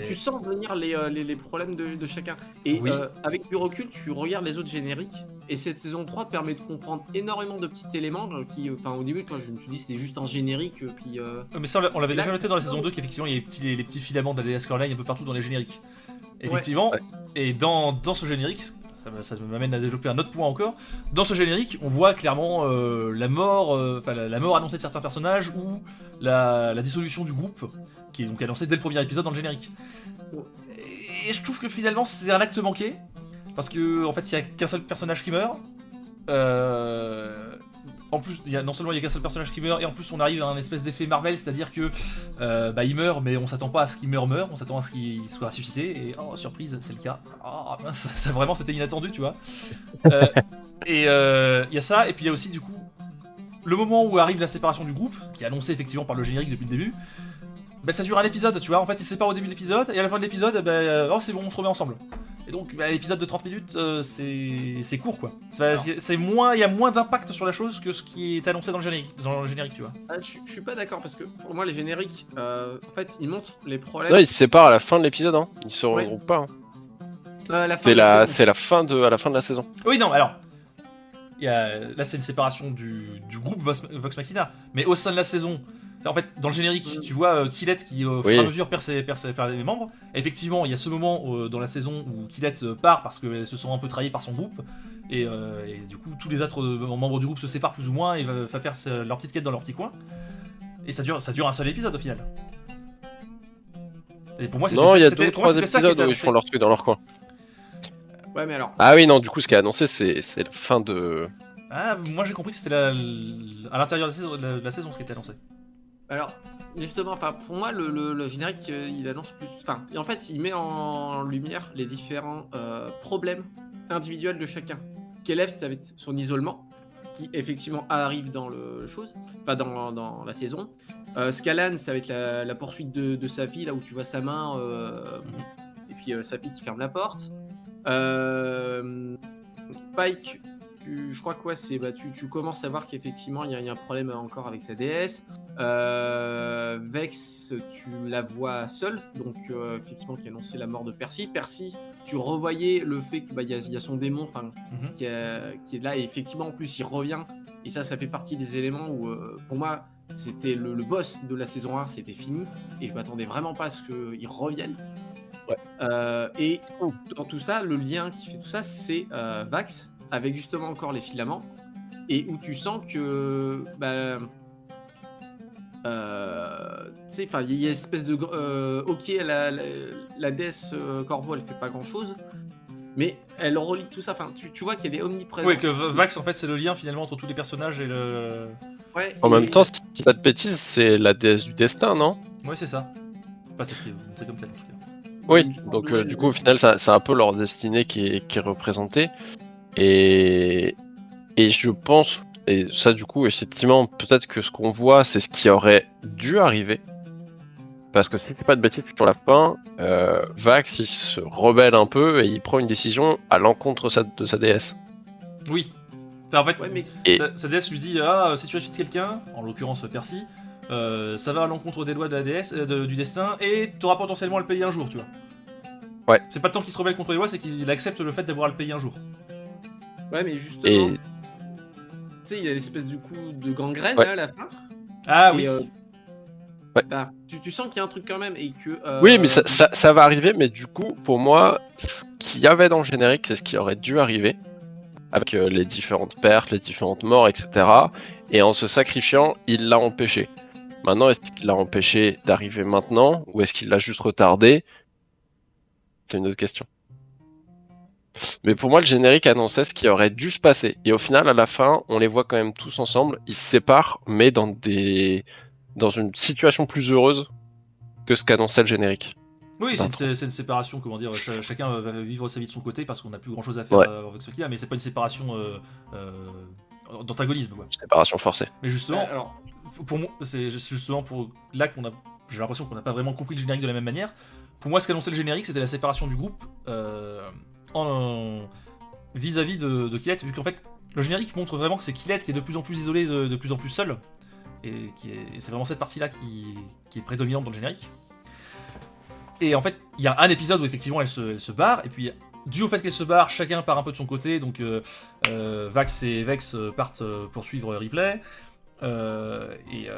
Tu sens venir les problèmes de chacun. Et oui. Avec du recul, tu regardes les autres génériques. Et cette saison 3 permet de comprendre énormément de petits éléments qui, au début, moi, je me suis dit c'était juste un générique. Puis, mais ça, on l'avait déjà noté dans la saison 2 qu'effectivement, il y a les petits filaments de la déesse Corneille un peu partout dans les génériques. Effectivement, ouais. Et dans ce générique, ça m'amène à développer un autre point encore. Dans ce générique, on voit clairement la mort annoncée de certains personnages ou la dissolution du groupe, qui est donc annoncée dès le premier épisode dans le générique. Et je trouve que finalement c'est un acte manqué, parce que en fait il n'y a qu'un seul personnage qui meurt. En plus, non seulement il n'y a qu'un seul personnage qui meurt, et en plus on arrive à un espèce d'effet Marvel, c'est-à-dire que il meurt, mais on s'attend pas à ce qu'il meure, on s'attend à ce qu'il soit ressuscité, et oh surprise, c'est le cas. Oh, ça vraiment c'était inattendu, tu vois. Et il y a ça, et puis il y a aussi du coup le moment où arrive la séparation du groupe, qui est annoncé effectivement par le générique depuis le début. Bah, ça dure un épisode, tu vois, en fait ils se séparent au début de l'épisode, et à la fin de l'épisode, oh c'est bon, on se remet ensemble. Et donc l'épisode de 30 minutes, c'est court quoi. Il y a moins d'impact sur la chose que ce qui est annoncé dans le générique, tu vois. Je suis pas d'accord, parce que pour moi les génériques, en fait ils montrent les problèmes. Non, ils se séparent à la fin de l'épisode, ils se regroupent pas. La fin C'est de la la, saison. c'est la fin à la fin de la saison. Oui, non, alors. Là, c'est une séparation du groupe Vox Machina. Mais au sein de la saison, en fait, dans le générique, tu vois Killett qui, au fur et à mesure, perd les membres. Et effectivement, il y a ce moment dans la saison où Killett part parce qu'elle se sent un peu trahie par son groupe. Et du coup, tous les autres membres du groupe se séparent plus ou moins et va faire leur petite quête dans leur petit coin. Et ça dure un seul épisode au final. Et pour moi, Non, il y a c'était 2 ou 3 ça qui épisodes était où ils annoncé. font leur truc dans leur coin. Ouais, mais alors. Ah oui, non, du coup, ce qui est annoncé, c'est la fin de. Ah, moi j'ai compris que c'était à l'intérieur de la saison ce qui était annoncé. Alors, justement, enfin, pour moi, le générique, il annonce plus. Enfin, en fait, il met en lumière les différents problèmes individuels de chacun. Kelev, ça va être son isolement, qui effectivement arrive dans le chose, enfin dans la saison. Scalan, ça va être la poursuite de sa fille, là où tu vois sa main, et puis sa fille qui ferme la porte. Pike, je crois que ouais, tu commences à voir qu'effectivement il y a un problème encore avec sa déesse. Vex, tu la vois seule, donc effectivement qui a annoncé la mort de Percy. Percy, tu revoyais le fait qu'il y a son démon, qui est là, et effectivement en plus il revient. Et ça fait partie des éléments où pour moi c'était le boss de la saison 1, c'était fini, et je m'attendais vraiment pas à ce qu'il revienne. Ouais. Et dans tout ça, le lien qui fait tout ça, c'est Vax, avec justement encore les filaments, et où tu sens que tu sais, enfin, il y a une espèce de ok, la déesse Corbeau, elle fait pas grand chose, mais elle relie tout ça. Enfin, tu vois qu'il y a des omniprésents. Oui, que Vax en fait c'est le lien finalement entre tous les personnages et le. Ouais, En même temps, si je dis pas de bêtises, c'est la déesse du destin, non? Ouais, c'est ça. Enfin, c'est comme tel en tout cas. Oui, donc du coup, au final, c'est un peu leur destinée qui est représentée. Et je pense, et ça, du coup, effectivement, peut-être que ce qu'on voit, c'est ce qui aurait dû arriver. Parce que si c'est pas de bêtises, sur la fin, Vax, il se rebelle un peu et il prend une décision à l'encontre de sa déesse. Oui. Enfin, en fait, ouais, mais Et sa déesse lui dit ah, si tu ressuscites quelqu'un, en l'occurrence Percy, ça va à l'encontre des lois de la déesse, du destin, et t'auras potentiellement à le payer un jour, tu vois. Ouais. C'est pas tant qu'il se rebelle contre les lois, c'est qu'il accepte le fait d'avoir à le payer un jour. ouais, mais justement, Et tu sais, il y a l'espèce du coup de gangrène Ouais. là, à la fin. Ah Et, oui. Ouais. bah, tu sens qu'il y a un truc quand même, et que oui, mais ça va arriver, mais du coup, pour moi, ce qu'il y avait dans le générique, c'est ce qui aurait dû arriver, avec les différentes pertes, les différentes morts, etc. Et en se sacrifiant, il l'a empêché. Maintenant, est-ce qu'il l'a empêché d'arriver maintenant, ou est-ce qu'il l'a juste retardé? C'est une autre question. Mais pour moi, le générique annonçait ce qui aurait dû se passer. Et au final, à la fin, on les voit quand même tous ensemble. Ils se séparent, mais dans une situation plus heureuse que ce qu'annonçait le générique. Oui, c'est une séparation, comment dire, chacun va vivre sa vie de son côté parce qu'on n'a plus grand chose à faire Ouais. avec ce qu'il a, mais c'est pas une séparation d'antagonisme, quoi. Séparation forcée. Mais justement, alors, pour moi, c'est justement pour là j'ai l'impression qu'on n'a pas vraiment compris le générique de la même manière. Pour moi, ce qu'annonçait le générique, c'était la séparation du groupe vis-à-vis de Killett, vu qu'en fait, le générique montre vraiment que c'est Killett qui est de plus en plus isolé, de plus en plus seul, et c'est vraiment cette partie-là qui est prédominante dans le générique. Et en fait, il y a un épisode où effectivement elle se barre, et puis dû au fait qu'elle se barre, chacun part un peu de son côté, donc Vax et Vex partent poursuivre Ripley, et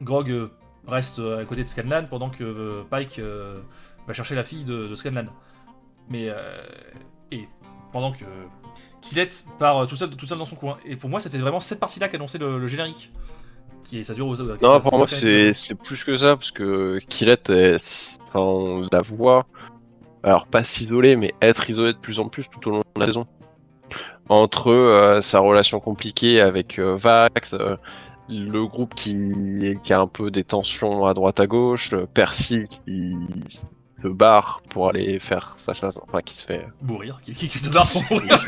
Grog reste à côté de Scanlan pendant que Pike va chercher la fille de Scanlan. Mais et pendant que Killett part tout seul dans son coin. Et pour moi, c'était vraiment cette partie-là qu'annonçait le générique. Ça dure Non, pour moi, c'est plus que ça, parce que Killett, on la voit, alors pas s'isoler, mais être isolé de plus en plus tout au long de la saison. Entre sa relation compliquée avec Vax, le groupe qui a un peu des tensions à droite à gauche, Percy qui se barre pour aller faire sa chasse, enfin qui se fait mourir, qui se barre pour mourir.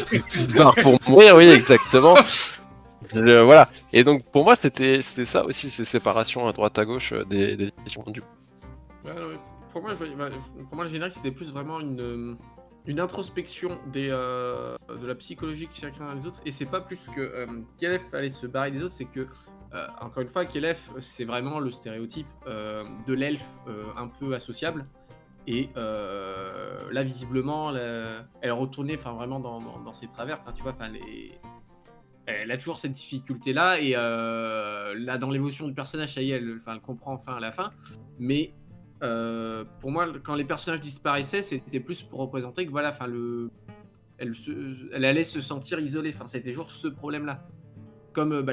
qui se barre pour mourir, oui, exactement. Voilà. Et donc pour moi c'était ça aussi, ces séparations à droite à gauche des différents du coup. ouais, pour moi, pour moi, le générique, c'était plus vraiment une introspection de la psychologie de chacun des autres, et c'est pas plus que Kélef allait se barrer des autres, c'est que encore une fois, Kélef, c'est vraiment le stéréotype de l'elfe un peu associable, et là, visiblement, elle retournait vraiment dans ses travers. Enfin, tu vois, elle a toujours cette difficulté-là. Et là, dans l'évolution du personnage, ça y est, elle comprend enfin à la fin. Mais pour moi, quand les personnages disparaissaient, c'était plus pour représenter que voilà, elle allait se sentir isolée. Enfin, c'était toujours ce problème-là. Comme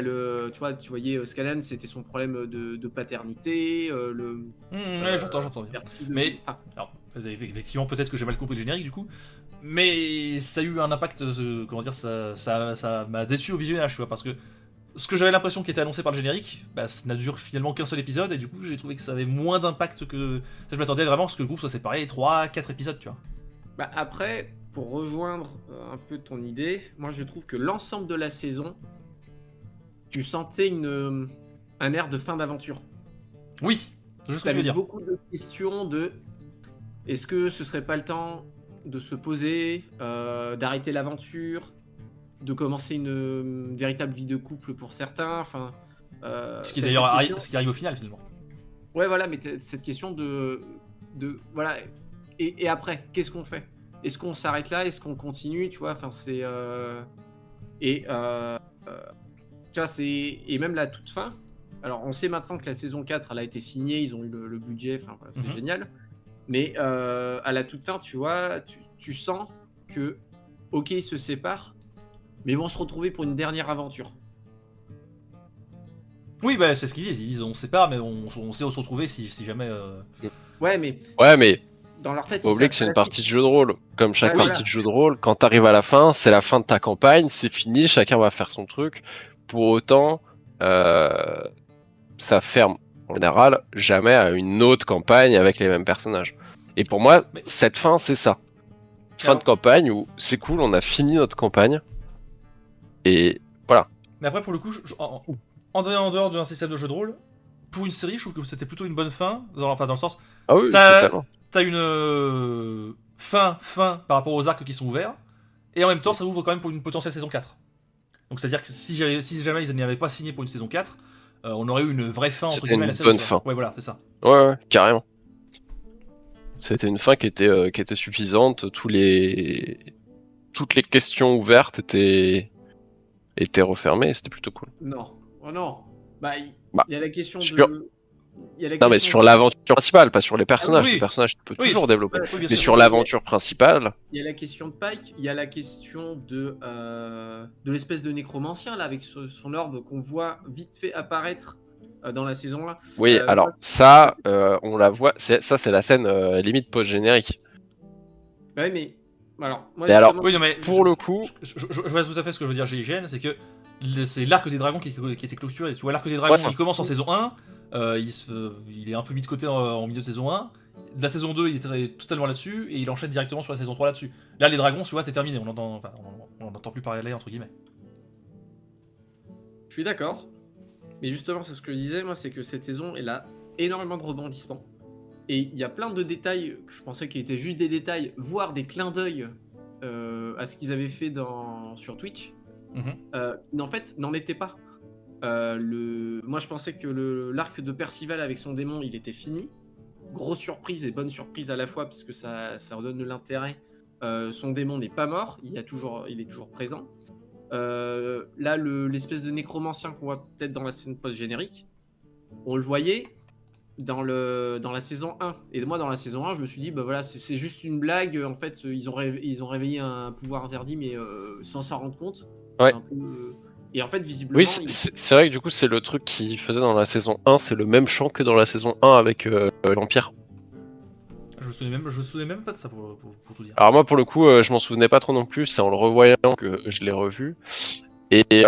tu voyais Scanlan, c'était son problème de paternité. Ouais, j'entends bien. Mais alors, effectivement, peut-être que j'ai mal compris le générique du coup, mais ça a eu un impact, comment dire, ça m'a déçu au visionnage, tu vois, parce que ce que j'avais l'impression qui était annoncé par le générique, bah, ça n'a duré finalement qu'un seul épisode, et du coup j'ai trouvé que ça avait moins d'impact que... Je m'attendais vraiment à ce que le groupe soit séparé 3-4 épisodes, tu vois. Bah, après, pour rejoindre un peu ton idée, moi je trouve que l'ensemble de la saison, tu sentais un air de fin d'aventure. Oui, c'est juste ce que je veux dire. Beaucoup de questions de est-ce que ce serait pas le temps de se poser, d'arrêter l'aventure, de commencer une véritable vie de couple pour certains. Enfin, ce qui d'ailleurs arrive au final finalement. Ouais, voilà, mais cette question de voilà. Et après, qu'est-ce qu'on fait? Est-ce qu'on s'arrête là? Est-ce qu'on continue? Tu vois, enfin, c'est tu vois, et même la toute fin. Alors, on sait maintenant que la saison 4, elle a été signée, ils ont eu le budget, enfin, voilà, c'est génial. Mais à la toute fin, tu vois, tu sens que, ok, ils se séparent, mais ils vont se retrouver pour une dernière aventure. Oui, bah c'est ce qu'ils disent. Ils disent on se sépare, mais on sait où se retrouver si jamais. Ouais, mais dans leur tête, faut oublier que c'est une partie de jeu de rôle. Comme chaque partie de jeu de rôle, quand t'arrives à la fin, c'est la fin de ta campagne, c'est fini, chacun va faire son truc. Pour autant, ça ferme en général jamais à une autre campagne avec les mêmes personnages. Et pour moi, cette fin, c'est ça. Fin de campagne où c'est cool, on a fini notre campagne. Et voilà. Mais après, pour le coup, en dehors d'un système de jeu de rôle, pour une série, je trouve que c'était plutôt une bonne fin. Dans le sens. Ah oui, totalement. T'as une fin par rapport aux arcs qui sont ouverts. Et en même temps, ça ouvre quand même pour une potentielle saison 4. Donc c'est-à-dire que si jamais ils n'y avaient pas signé pour une saison 4, on aurait eu une vraie fin entre guillemets à la série. C'était une bonne fin. Ouais, voilà, c'est ça. Ouais, carrément. C'était une fin qui était suffisante. Toutes les questions ouvertes étaient refermées. C'était plutôt cool. Non, oh non. Bah, il y a la question mais sur l'aventure principale, pas sur les personnages. oui. Les personnages, tu peux toujours développer. Oui, mais sur l'aventure principale. Il y a la question de Pike, il y a la question de l'espèce de nécromancien, là, avec son orbe qu'on voit vite fait apparaître dans la saison 1. Oui, alors ça, on la voit. Ça, c'est la scène limite post-générique. Bah oui, mais. Alors, moi, pour le coup. Je vois tout à fait ce que je veux dire, GIGN, c'est que c'est l'arc des dragons qui était clôturé. Tu vois, l'arc des dragons, il commence en saison 1. Il est un peu mis de côté en milieu de saison 1. De la saison 2, il était totalement là-dessus, et il enchaîne directement sur la saison 3 là-dessus. Là, les dragons, tu vois, c'est terminé, on n'entend plus parler entre guillemets. Je suis d'accord, mais justement, c'est ce que je disais, moi, c'est que cette saison, elle a énormément de rebondissements. Et il y a plein de détails que je pensais qu'ils étaient juste des détails, voire des clins d'œil à ce qu'ils avaient fait sur Twitch, mais en fait, n'en était pas. Moi, je pensais que l'arc de Percival avec son démon, il était fini. Grosse surprise et bonne surprise à la fois, parce que ça redonne de l'intérêt. Son démon n'est pas mort, il est toujours présent. Là, l'espèce de nécromancien qu'on voit peut-être dans la scène post-générique, on le voyait dans la saison 1. Et moi, dans la saison 1, je me suis dit, bah voilà, c'est juste une blague. En fait, ils ont réveillé un pouvoir interdit, mais sans s'en rendre compte. Ouais. Et en fait, visiblement... Oui, c'est vrai que du coup, c'est le truc qu'il faisait dans la saison 1, c'est le même chant que dans la saison 1 avec l'Empire. Je me souvenais même pas de ça pour tout dire. Alors moi, pour le coup, je m'en souvenais pas trop non plus, c'est en le revoyant que je l'ai revu. Et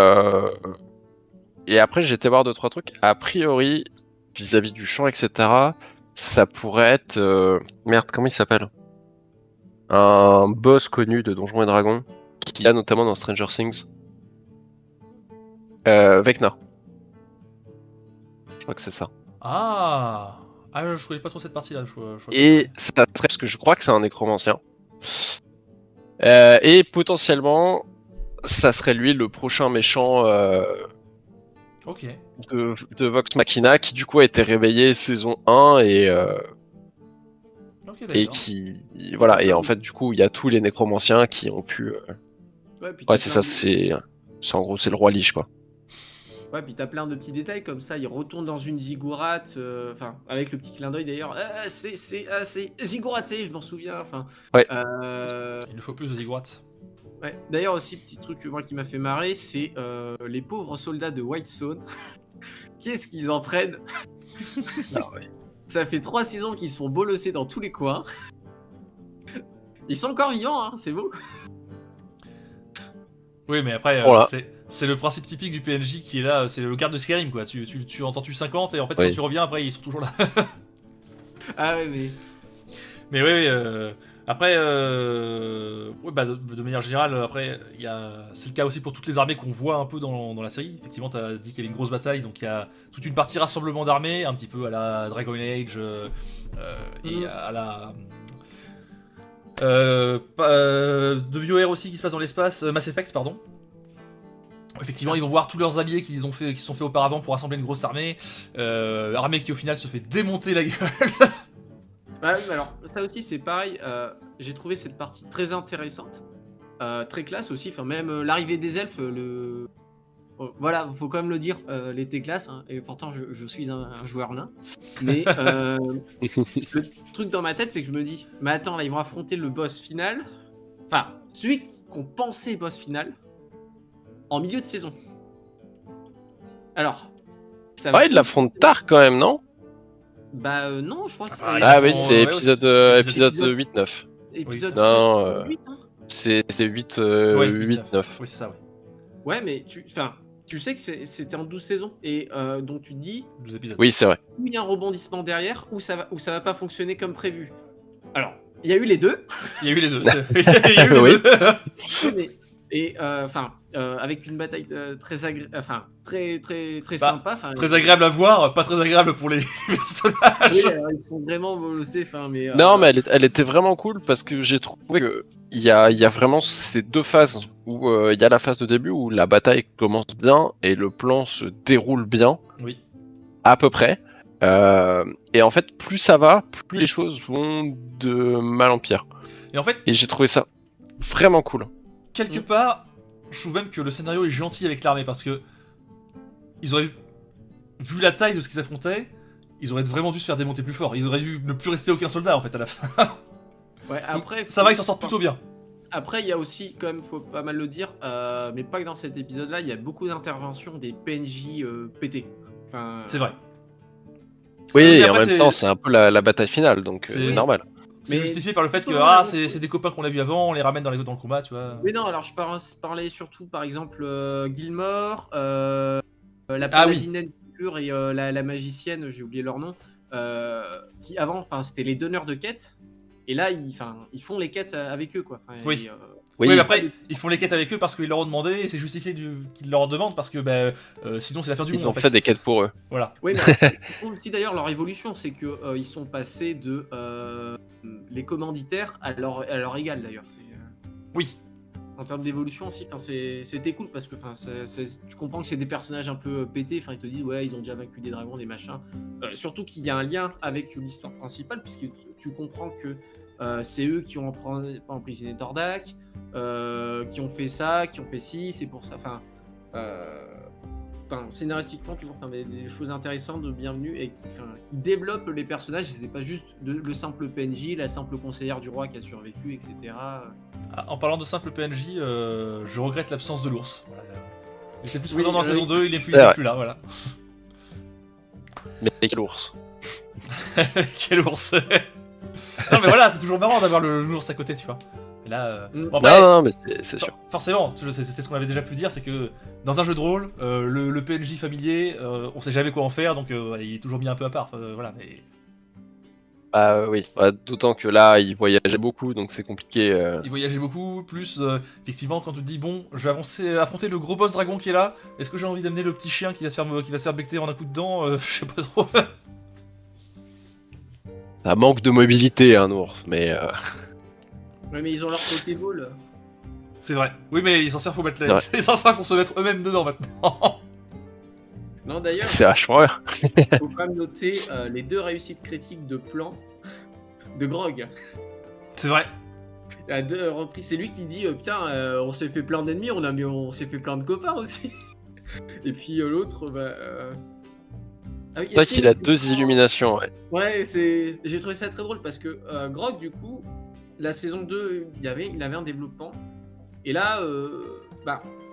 après, j'ai été voir 2-3 trucs. A priori, vis-à-vis du chant, etc., ça pourrait être... Merde, comment il s'appelle? Un boss connu de Donjons et Dragons, qui a notamment dans Stranger Things. Vecna. Je crois que c'est ça. Ah, je connais pas trop cette partie-là. Et ça serait parce que je crois que c'est un nécromancien. Et potentiellement, ça serait lui le prochain méchant de Vox Machina, qui du coup a été réveillé saison 1 et... Ok. Ok, et d'accord. qui voilà, et en fait du coup il y a tous les nécromanciens qui ont pu Puis ouais t'as c'est plein ça, de- c'est en gros c'est le roi Lich quoi. Ouais, puis t'as plein de petits détails comme ça. Il retourne dans une ziggourate, enfin, avec le petit clin d'œil d'ailleurs. C'est ziggourate, ça y est, je m'en souviens. Enfin, Ouais. Il nous faut plus de ziggurat. ouais. D'ailleurs aussi, petit truc moi qui m'a fait marrer, c'est les pauvres soldats de Whitestone. Qu'est-ce qu'ils en prennent? Ah ouais. Ça fait 3 saisons qu'ils se font bolosser dans tous les coins. Ils sont encore vivants, hein, c'est beau. Oui, mais après, Voilà. c'est le principe typique du PNJ qui est là, c'est le garde de Skyrim, quoi. Tu entends tu 50 et en fait, Oui. quand tu reviens, après, ils sont toujours là. Ah ouais, mais Mais oui, après, ouais, bah, de manière générale, après, c'est le cas aussi pour toutes les armées qu'on voit un peu dans la série. Effectivement, t'as dit qu'il y avait une grosse bataille, donc il y a toute une partie rassemblement d'armées, un petit peu à la Dragon Age et à la de BioWare aussi qui se passe dans l'espace, Mass Effect, pardon. Effectivement, ils vont voir tous leurs alliés qui se sont fait auparavant pour assembler une grosse armée, armée qui au final se fait démonter la gueule. ouais, mais alors ça aussi c'est pareil. J'ai trouvé cette partie très intéressante, très classe aussi. Enfin même l'arrivée des elfes, oh, voilà, faut quand même le dire, elle était classe. Hein, et pourtant je suis un joueur nain. Mais le truc dans ma tête, c'est que je me dis, mais attends, là ils vont affronter le boss final. Enfin, celui qu'on pensait boss final en milieu de saison. Alors, ça va Ouais, ils l'affrontent tard quand même, non? Bah non, je crois que c'est Ah oui, font, c'est ouais, épisode, épisode épisode 8-9. épisode Non, 7 ou 8, hein. C'est 8, Ouais, 8-9. Oui, c'est ça, ouais. Ouais, mais tu sais que c'était en 12 saisons. Et donc tu te dis, 12 épisodes. Oui, c'est vrai. où il y a un rebondissement derrière, ou ça va pas fonctionner comme prévu. Alors, il y a eu les deux. Il y a eu les deux. Il y a eu les Oui. deux. Et avec une bataille très Bah, sympa. Très agréable à voir, pas très agréable pour les personnages. Oui, alors, ils sont vraiment bolossés. Non, mais elle était vraiment cool parce que j'ai trouvé que il y a vraiment ces deux phases où il y a la phase de début où la bataille commence bien et le plan se déroule bien, Oui. à peu près. Et en fait, plus ça va, plus les choses vont de mal en pire. Et en fait, Et j'ai trouvé ça vraiment cool. quelque part, je trouve même que le scénario est gentil avec l'armée parce que ils auraient vu la taille de ce qu'ils affrontaient, ils auraient vraiment dû se faire démonter plus fort. Ils auraient dû ne plus rester aucun soldat en fait à la fin. ouais, après, Ça va, ils s'en sortent plutôt bien. Après, il y a aussi, quand même, faut pas mal le dire, mais pas que dans cet épisode-là, il y a beaucoup d'interventions des PNJ pétés. Enfin, C'est vrai. Oui, mais et en après, même temps, c'est un peu la bataille finale, donc C'est- c'est normal. C'est Mais- justifié par le fait que Ouais, c'est des copains qu'on a vus avant, on les ramène dans le combat, tu vois. Oui, non, alors je parlais surtout, par exemple, Gilmore, la Ah oui. paladine pure et la magicienne, j'ai oublié leur nom, qui avant, enfin, c'était les donneurs de quêtes, et là, ils font les quêtes avec eux, quoi. Enfin, Oui. et, Oui, Oui, mais après, ils font les quêtes avec eux parce qu'ils leur ont demandé et c'est justifié qu'ils leur demandent parce que sinon c'est la fin du ils monde ont en fait fait. des quêtes pour eux. Voilà. Oui, mais je trouve aussi d'ailleurs leur évolution, c'est que ils sont passés de les commanditaires à leur égal d'ailleurs. Oui. En termes d'évolution aussi, c'était cool parce que tu comprends que c'est des personnages un peu pétés. Enfin, ils te disent ouais, ils ont déjà vaincu des dragons, des machins. Surtout qu'il y a un lien avec l'histoire principale puisque tu comprends que c'est eux qui ont emprisonné Tordak, qui ont fait ça, qui ont fait ci, c'est pour ça. Scénaristiquement toujours des choses intéressantes de bienvenue et qui développent les personnages. C'est pas juste le simple PNJ, la simple conseillère du roi qui a survécu, etc. Ah, en parlant de simple PNJ, je regrette l'absence de l'ours. Voilà. Il était plus Oui, présent dans la oui. saison 2, il est plus là, voilà. Mais quel ours. Quel ours. Non mais voilà, c'est toujours marrant d'avoir l'ours à côté, tu vois. Et là, Mm. bon, après, Non, mais c'est sûr. forcément, c'est ce qu'on avait déjà pu dire, c'est que dans un jeu de rôle, le PNJ familier, on sait jamais quoi en faire, donc il est toujours mis un peu à part. Voilà, mais Ah oui, d'autant que là, il voyageait beaucoup, donc c'est compliqué. il voyageait beaucoup. Plus, effectivement, quand tu te dis bon, je vais affronter le gros boss dragon qui est là, est-ce que j'ai envie d'amener le petit chien qui va se faire becter en un coup de dent je sais pas trop. Ça manque de mobilité, un ours, mais Ouais, mais ils ont leur Pokéball. C'est vrai. Oui, mais ils s'en servent pour mettre Ouais. ils s'en servent pour se mettre eux-mêmes dedans maintenant. Non, d'ailleurs, c'est vachement rare. faut quand même noter les 2 réussites critiques de plan de Grog. C'est vrai. À 2 reprises, c'est lui qui dit putain, on s'est fait plein d'ennemis, on s'est fait plein de copains aussi. Et puis l'autre, ah oui, C'est vrai si, qu'il a c'est- 2 illuminations, ouais. Ouais, j'ai trouvé ça très drôle parce que Grog, du coup, la saison 2, il avait un développement. Et là,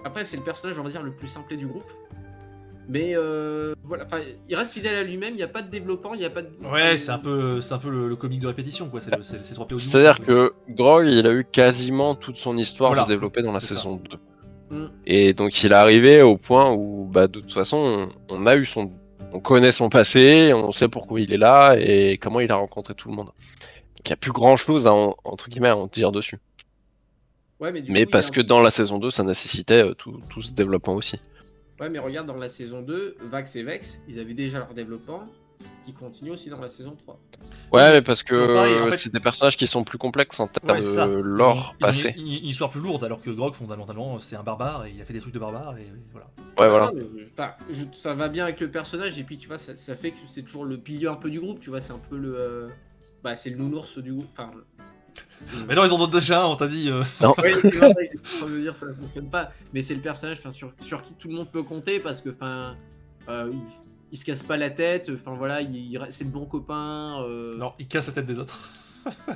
après, c'est le personnage, on va dire, le plus simplé du groupe. Mais voilà, enfin, il reste fidèle à lui-même, il n'y a pas de développement, il n'y a pas de. Ouais, c'est un peu le comique de répétition, quoi. C'est le C3PO du C'est-à-dire groupe, que Grog, il a eu quasiment toute son histoire Voilà, de développer dans la c'est ça. saison 2. Mm. Et donc il est arrivé au point où, bah, de toute façon, on connaît son passé, on sait pourquoi il est là et comment il a rencontré tout le monde. Donc il n'y a plus grand-chose entre guillemets à en dire dessus. Ouais, mais du Mais coup, parce que dans la saison 2, ça nécessitait tout ce développement aussi. Ouais, mais regarde, dans la saison 2, Vax et Vex, ils avaient déjà leur développement qui continue aussi dans la saison 3. Ouais, Oui, mais parce toujours pareil, en que fait. c'est des personnages qui sont plus complexes en termes Ouais, c'est ça. de lore Ils ont passé. une histoire plus lourde, alors que Grog, fondamentalement, c'est un barbare et il a fait des trucs de barbare et voilà. Ouais, voilà. Non, mais, enfin, ça va bien avec le personnage, et puis tu vois, ça fait que c'est toujours le pilier un peu du groupe, tu vois, c'est un peu le. C'est le nounours du groupe. Enfin. Mais non, ils en donnent déjà un, on t'a dit. Oui, c'est vrai, je veux dire, ça ne fonctionne pas. Mais c'est le personnage sur qui tout le monde peut compter parce que, il se casse pas la tête. Enfin, voilà, c'est le bon copain. Non, il casse la tête des autres.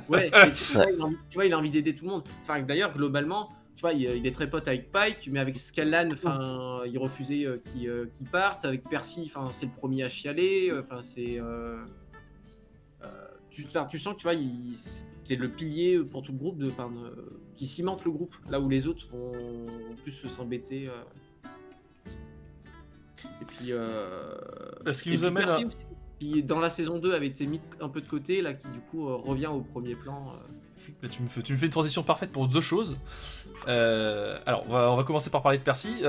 Ouais, mais tu vois, il a envie d'aider tout le monde. Enfin, d'ailleurs, globalement, tu vois, il est très pote avec Pike, mais avec Scanlan, enfin, il refusait qu'il parte. Avec Percy, enfin, c'est le premier à chialer. Enfin, c'est. Tu sens que tu vois, c'est le pilier pour tout le groupe qui cimente le groupe, là où les autres vont plus s'embêter. Et puis. Ce qui et nous puis amène à. Percy aussi, qui dans la saison 2 avait été mis un peu de côté, là qui du coup revient au premier plan. Bah, tu me fais une transition parfaite pour deux choses. Alors, on va commencer par parler de Percy.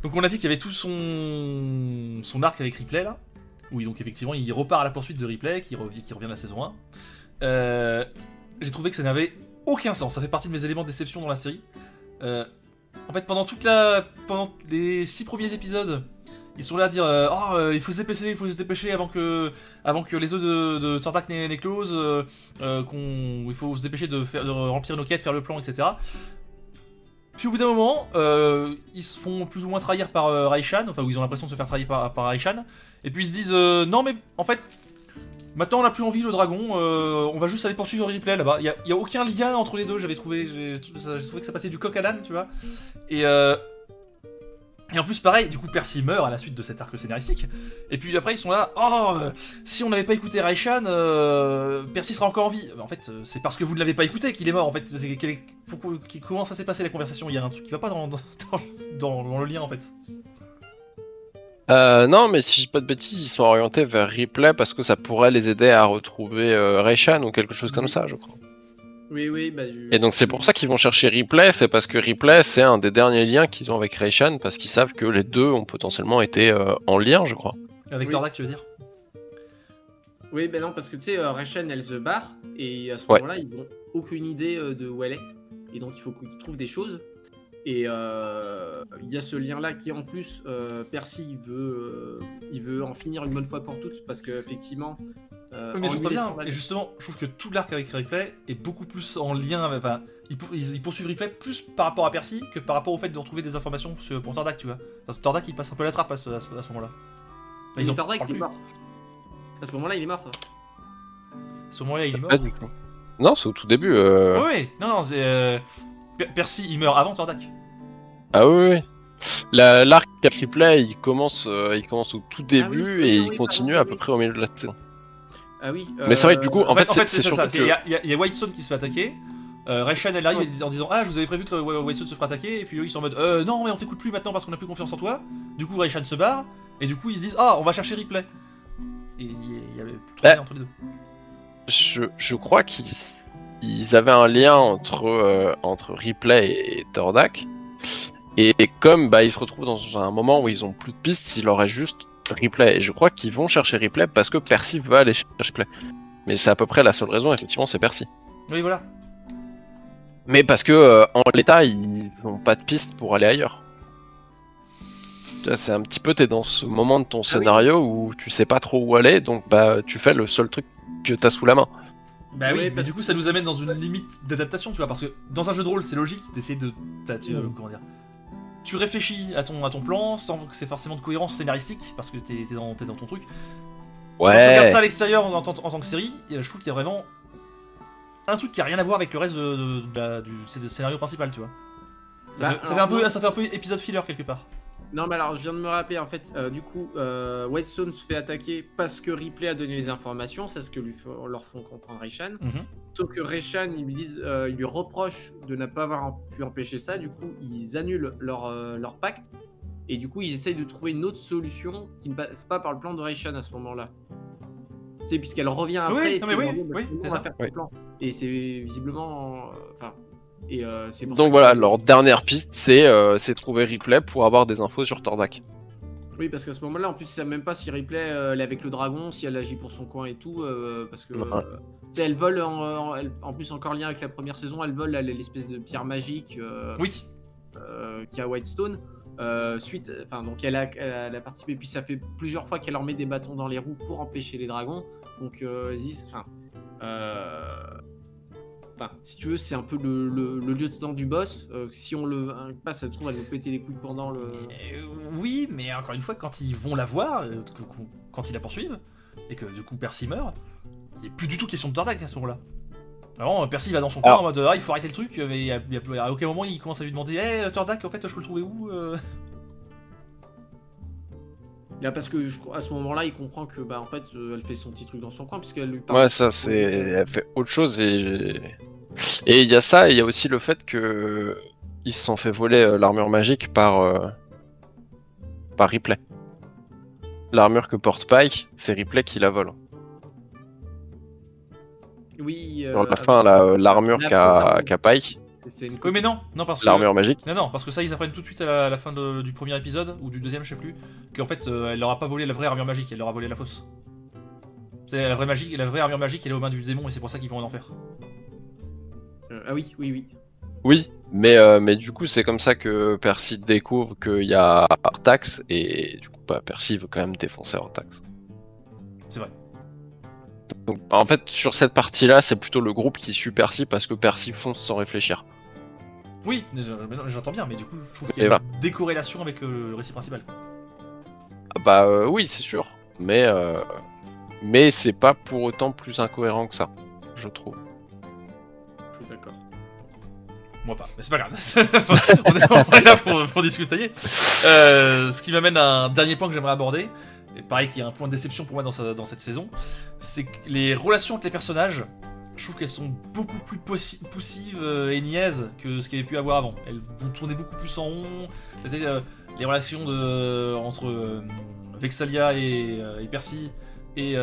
Donc, on a dit qu'il y avait tout son arc avec Ripley là. Oui, donc effectivement, il repart à la poursuite de Ripley, qui revient de la saison 1. J'ai trouvé que ça n'avait aucun sens. Ça fait partie de mes éléments de déception dans la série. En fait, pendant les 6 premiers épisodes, ils sont là à dire il faut se dépêcher avant que les œufs de Tordak n'aient close, il faut se dépêcher de remplir nos quêtes, faire le plan, etc. Puis au bout d'un moment, ils se font plus ou moins trahir par Raishan, enfin où ils ont l'impression de se faire trahir par Raishan, et puis ils se disent non mais en fait maintenant on n'a plus envie le dragon, on va juste aller poursuivre Ripley là-bas. Il y a aucun lien entre les deux, j'ai trouvé que ça passait du coq à l'âne, tu vois. Et en plus, pareil, du coup, Percy meurt à la suite de cet arc scénaristique. Et puis après, ils sont là, si on n'avait pas écouté Raishan, Percy sera encore en vie. En fait, c'est parce que vous ne l'avez pas écouté qu'il est mort. En fait, comment ça s'est passé la conversation? Il y a un truc qui va pas dans le lien, en fait. Non, mais si je dis pas de bêtises, ils sont orientés vers Ripley parce que ça pourrait les aider à retrouver Raishan ou quelque chose comme ça, je crois. Oui, Et donc c'est pour ça qu'ils vont chercher Ripley, c'est parce que Ripley c'est un des derniers liens qu'ils ont avec Raishan parce qu'ils savent que les deux ont potentiellement été en lien, je crois. Avec Oui. Tordak, tu veux dire? Oui, non, parce que tu sais, Raishan, elle se barre, et à ce Ouais. moment-là, ils n'ont aucune idée de où elle est. Et donc, il faut qu'ils trouvent des choses. Et il y a ce lien-là qui, en plus, Percy, il veut en finir une bonne fois pour toutes, parce qu'effectivement. Oui, mais j'entends bien. Et justement, je trouve que tout l'arc avec Ripley est beaucoup plus en lien. Enfin, ils poursuivent Ripley plus par rapport à Percy que par rapport au fait de retrouver des informations pour Tordak, tu vois. Parce que Tordak, il passe un peu la trappe à ce moment-là. Enfin, Mais en Tordak, parlent il est plus. mort. À ce moment-là, il est mort. À ce moment-là, il est mort. Pas du tout. Non, c'est au tout début. Oui, non, c'est. Percy, il meurt avant Tordak. Ah oui. L'arc avec Ripley, il commence au tout début oui, et oui, il continue pardon, à peu près au milieu de la saison. Ah oui. Mais c'est vrai que du coup, en fait, c'est c'est surtout ça. que... Il y a Whitestone qui se fait attaquer. Raishan, elle arrive en disant je vous avais prévu que Whitestone se ferait attaquer. Et puis eux, ils sont en mode non, mais on t'écoute plus maintenant parce qu'on a plus confiance en toi. Du coup, Raishan se barre. Et du coup, ils se disent on va chercher Ripley. Et il y avait plus trop de lien entre les deux. Je crois qu'ils avaient un lien entre Ripley et Tordak. Et comme ils se retrouvent dans un moment où ils ont plus de pistes, il aurait juste Ripley. Et je crois qu'ils vont chercher Ripley parce que Percy veut aller chercher Ripley. Mais c'est à peu près la seule raison, effectivement, c'est Percy. Oui, voilà. Mais parce que en l'état, ils n'ont pas de piste pour aller ailleurs. Tu vois, c'est un petit peu, t'es dans ce moment de ton scénario où tu sais pas trop où aller, donc tu fais le seul truc que t'as sous la main. Bah oui, Ouais, mais parce du coup, ça nous amène dans une limite d'adaptation, tu vois, parce que dans un jeu de rôle, c'est logique d'essayer de. Comment dire. Tu réfléchis à ton plan sans que c'est forcément de cohérence scénaristique, parce que t'es dans ton truc. Quand tu regardes ça à l'extérieur en tant que série, je trouve qu'il y a vraiment un truc qui a rien à voir avec le reste du scénario principal, tu vois. Ça fait un peu épisode filler quelque part. Non, mais alors je viens de me rappeler en fait, du coup, Whitestone se fait attaquer parce que Ripley a donné les informations, c'est ce que leur font comprendre Reshan. Sauf que Reshan, ils lui reprochent de ne pas avoir pu empêcher ça, du coup, ils annulent leur pacte, et du coup, ils essayent de trouver une autre solution qui ne passe pas par le plan de Reshan à ce moment-là. Tu sais, puisqu'elle revient après, Oui, et non, puis mais elle oui, demande, oui, comment c'est on va ça. faire ton plan. Et c'est visiblement. C'est pour ça Donc que voilà, c'est- leur dernière piste, c'est trouver Ripley pour avoir des infos sur Tordak. Oui, parce qu'à ce moment-là, en plus, ils savent même pas si Ripley elle est avec le dragon, si elle agit pour son coin et tout, parce que Ouais. tu sais, elle vole en plus encore lien avec la première saison, elle vole l'espèce de pierre magique Oui. qui a Whitestone. Donc elle a participé, puis ça fait plusieurs fois qu'elle leur met des bâtons dans les roues pour empêcher les dragons. Donc si tu veux, c'est un peu le lieutenant du boss. Si on le passe, ça se trouve, elle nous péter les couilles pendant le. Oui, mais encore une fois, quand ils vont la voir, quand ils la poursuivent, et que du coup Percy meurt, il n'est plus du tout question de Tordak à ce moment-là. Vraiment, Percy va dans son coin en mode il faut arrêter le truc, mais à aucun moment il commence à lui demander Tordak, en fait, je peux le trouver où Parce que à ce moment-là, il comprend que en fait, elle fait son petit truc dans son coin puisqu'elle lui parle. Ouais, ça c'est. Elle fait autre chose et il y a ça, et il y a aussi le fait que ils se sont fait voler l'armure magique par Ripley. L'armure que porte Pike, c'est Ripley qui la vole. Oui. Sur la fin, l'armure qu'a Pike, C'est une Oui, mais non, parce que. l'armure magique. Non, parce que ça, ils apprennent tout de suite à la fin du premier épisode, ou du deuxième, je sais plus, qu'en fait, elle leur a pas volé la vraie armure magique, elle leur a volé la fausse. C'est la vraie armure magique, elle est aux mains du démon, et c'est pour ça qu'ils vont en enfer. Ah oui. Oui, mais du coup, c'est comme ça que Percy découvre qu'il y a Artax, et du coup, Percy veut quand même défoncer Artax. C'est vrai. Donc, en fait, sur cette partie-là, c'est plutôt le groupe qui suit Percy parce que Percy fonce sans réfléchir. Oui, j'entends bien, mais du coup, je trouve qu'il y a une décorrélation avec le récit principal. Oui, c'est sûr, mais c'est pas pour autant plus incohérent que ça, je trouve. Je suis d'accord. Moi pas, mais c'est pas grave. on est là pour discuter. Ce qui m'amène à un dernier point que j'aimerais aborder. Et pareil, qu'il y a un point de déception pour moi dans cette saison. C'est que les relations entre les personnages, je trouve qu'elles sont beaucoup plus poussives et niaises que ce qu'il y avait pu avoir avant. Elles vont tourner beaucoup plus en rond. Les relations entre Vexalia et Percy et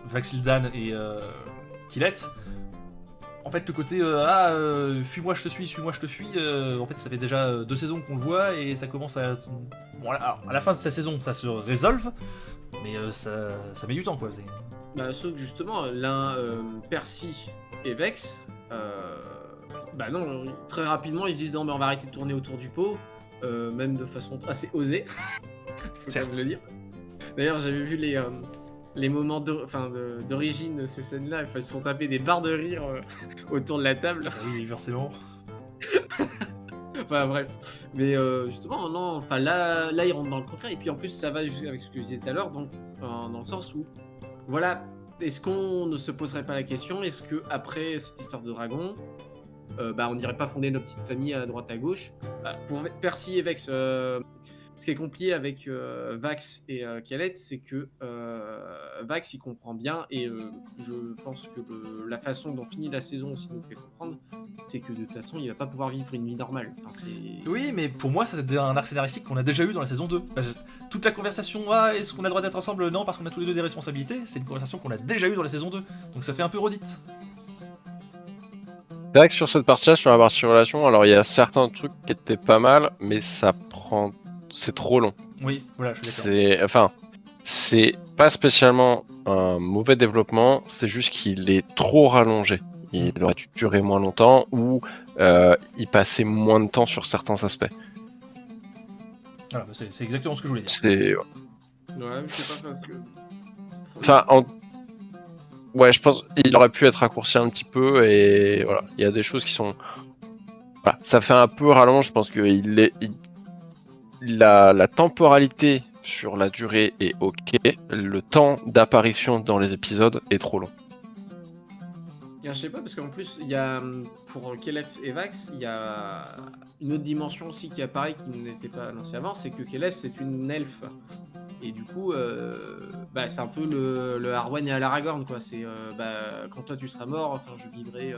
Vaxildan et Killette. En fait, le côté fuis-moi je te suis, suis-moi je te fuis, en fait, ça fait déjà 2 saisons qu'on le voit et ça commence à. Bon, alors, à la fin de sa saison, ça se résolve, mais ça met du temps quoi. Sauf que justement, l'un, Percy et Vex, non, très rapidement, ils se disent non, mais on va arrêter de tourner autour du pot, même de façon assez osée. Faut quand même le dire. D'ailleurs, j'avais vu les moments d'origine de ces scènes-là, ils se sont tapés des barres de rire autour de la table. Oui, forcément. Enfin bref, mais justement non, là ils rentrent dans le concret et puis en plus ça va avec ce que je disais tout à l'heure, donc dans le sens où voilà, est-ce qu'on ne se poserait pas la question, est-ce que après cette histoire de dragon, on n'irait pas fonder nos petites familles à droite à gauche. Pour Percy et Vex, ce qui est compliqué avec Vax et Khaled, c'est que Vax il comprend bien et je pense que la façon dont finit la saison aussi nous fait comprendre, c'est que de toute façon il va pas pouvoir vivre une vie normale. Oui, mais pour moi c'est un arc scénaristique qu'on a déjà eu dans la saison 2. Toute la conversation, est-ce qu'on a le droit d'être ensemble? Non, parce qu'on a tous les deux des responsabilités, c'est une conversation qu'on a déjà eu dans la saison 2. Donc ça fait un peu redite. C'est vrai que sur cette partie-là, sur la partie relation, alors il y a certains trucs qui étaient pas mal, mais c'est trop long. Oui, voilà, je suis d'accord. C'est pas spécialement un mauvais développement, c'est juste qu'il est trop rallongé. Il aurait dû durer moins longtemps ou il passait moins de temps sur certains aspects. Voilà, c'est exactement ce que je voulais dire. Ouais, je sais pas parce que. Ouais, je pense qu'il aurait pu être raccourci un petit peu et voilà, il y a des choses qui sont. Voilà, ça fait un peu rallonge, je pense que la temporalité sur la durée est ok, le temps d'apparition dans les épisodes est trop long. Je sais pas, parce qu'en plus, il y a, pour Kelef et Vax, il y a une autre dimension aussi qui apparaît qui n'était pas annoncée avant, c'est que Kelef, c'est une elfe. Et du coup, c'est un peu le Arwen et l'Aragorn, quoi. C'est quand toi tu seras mort, enfin je vivrai.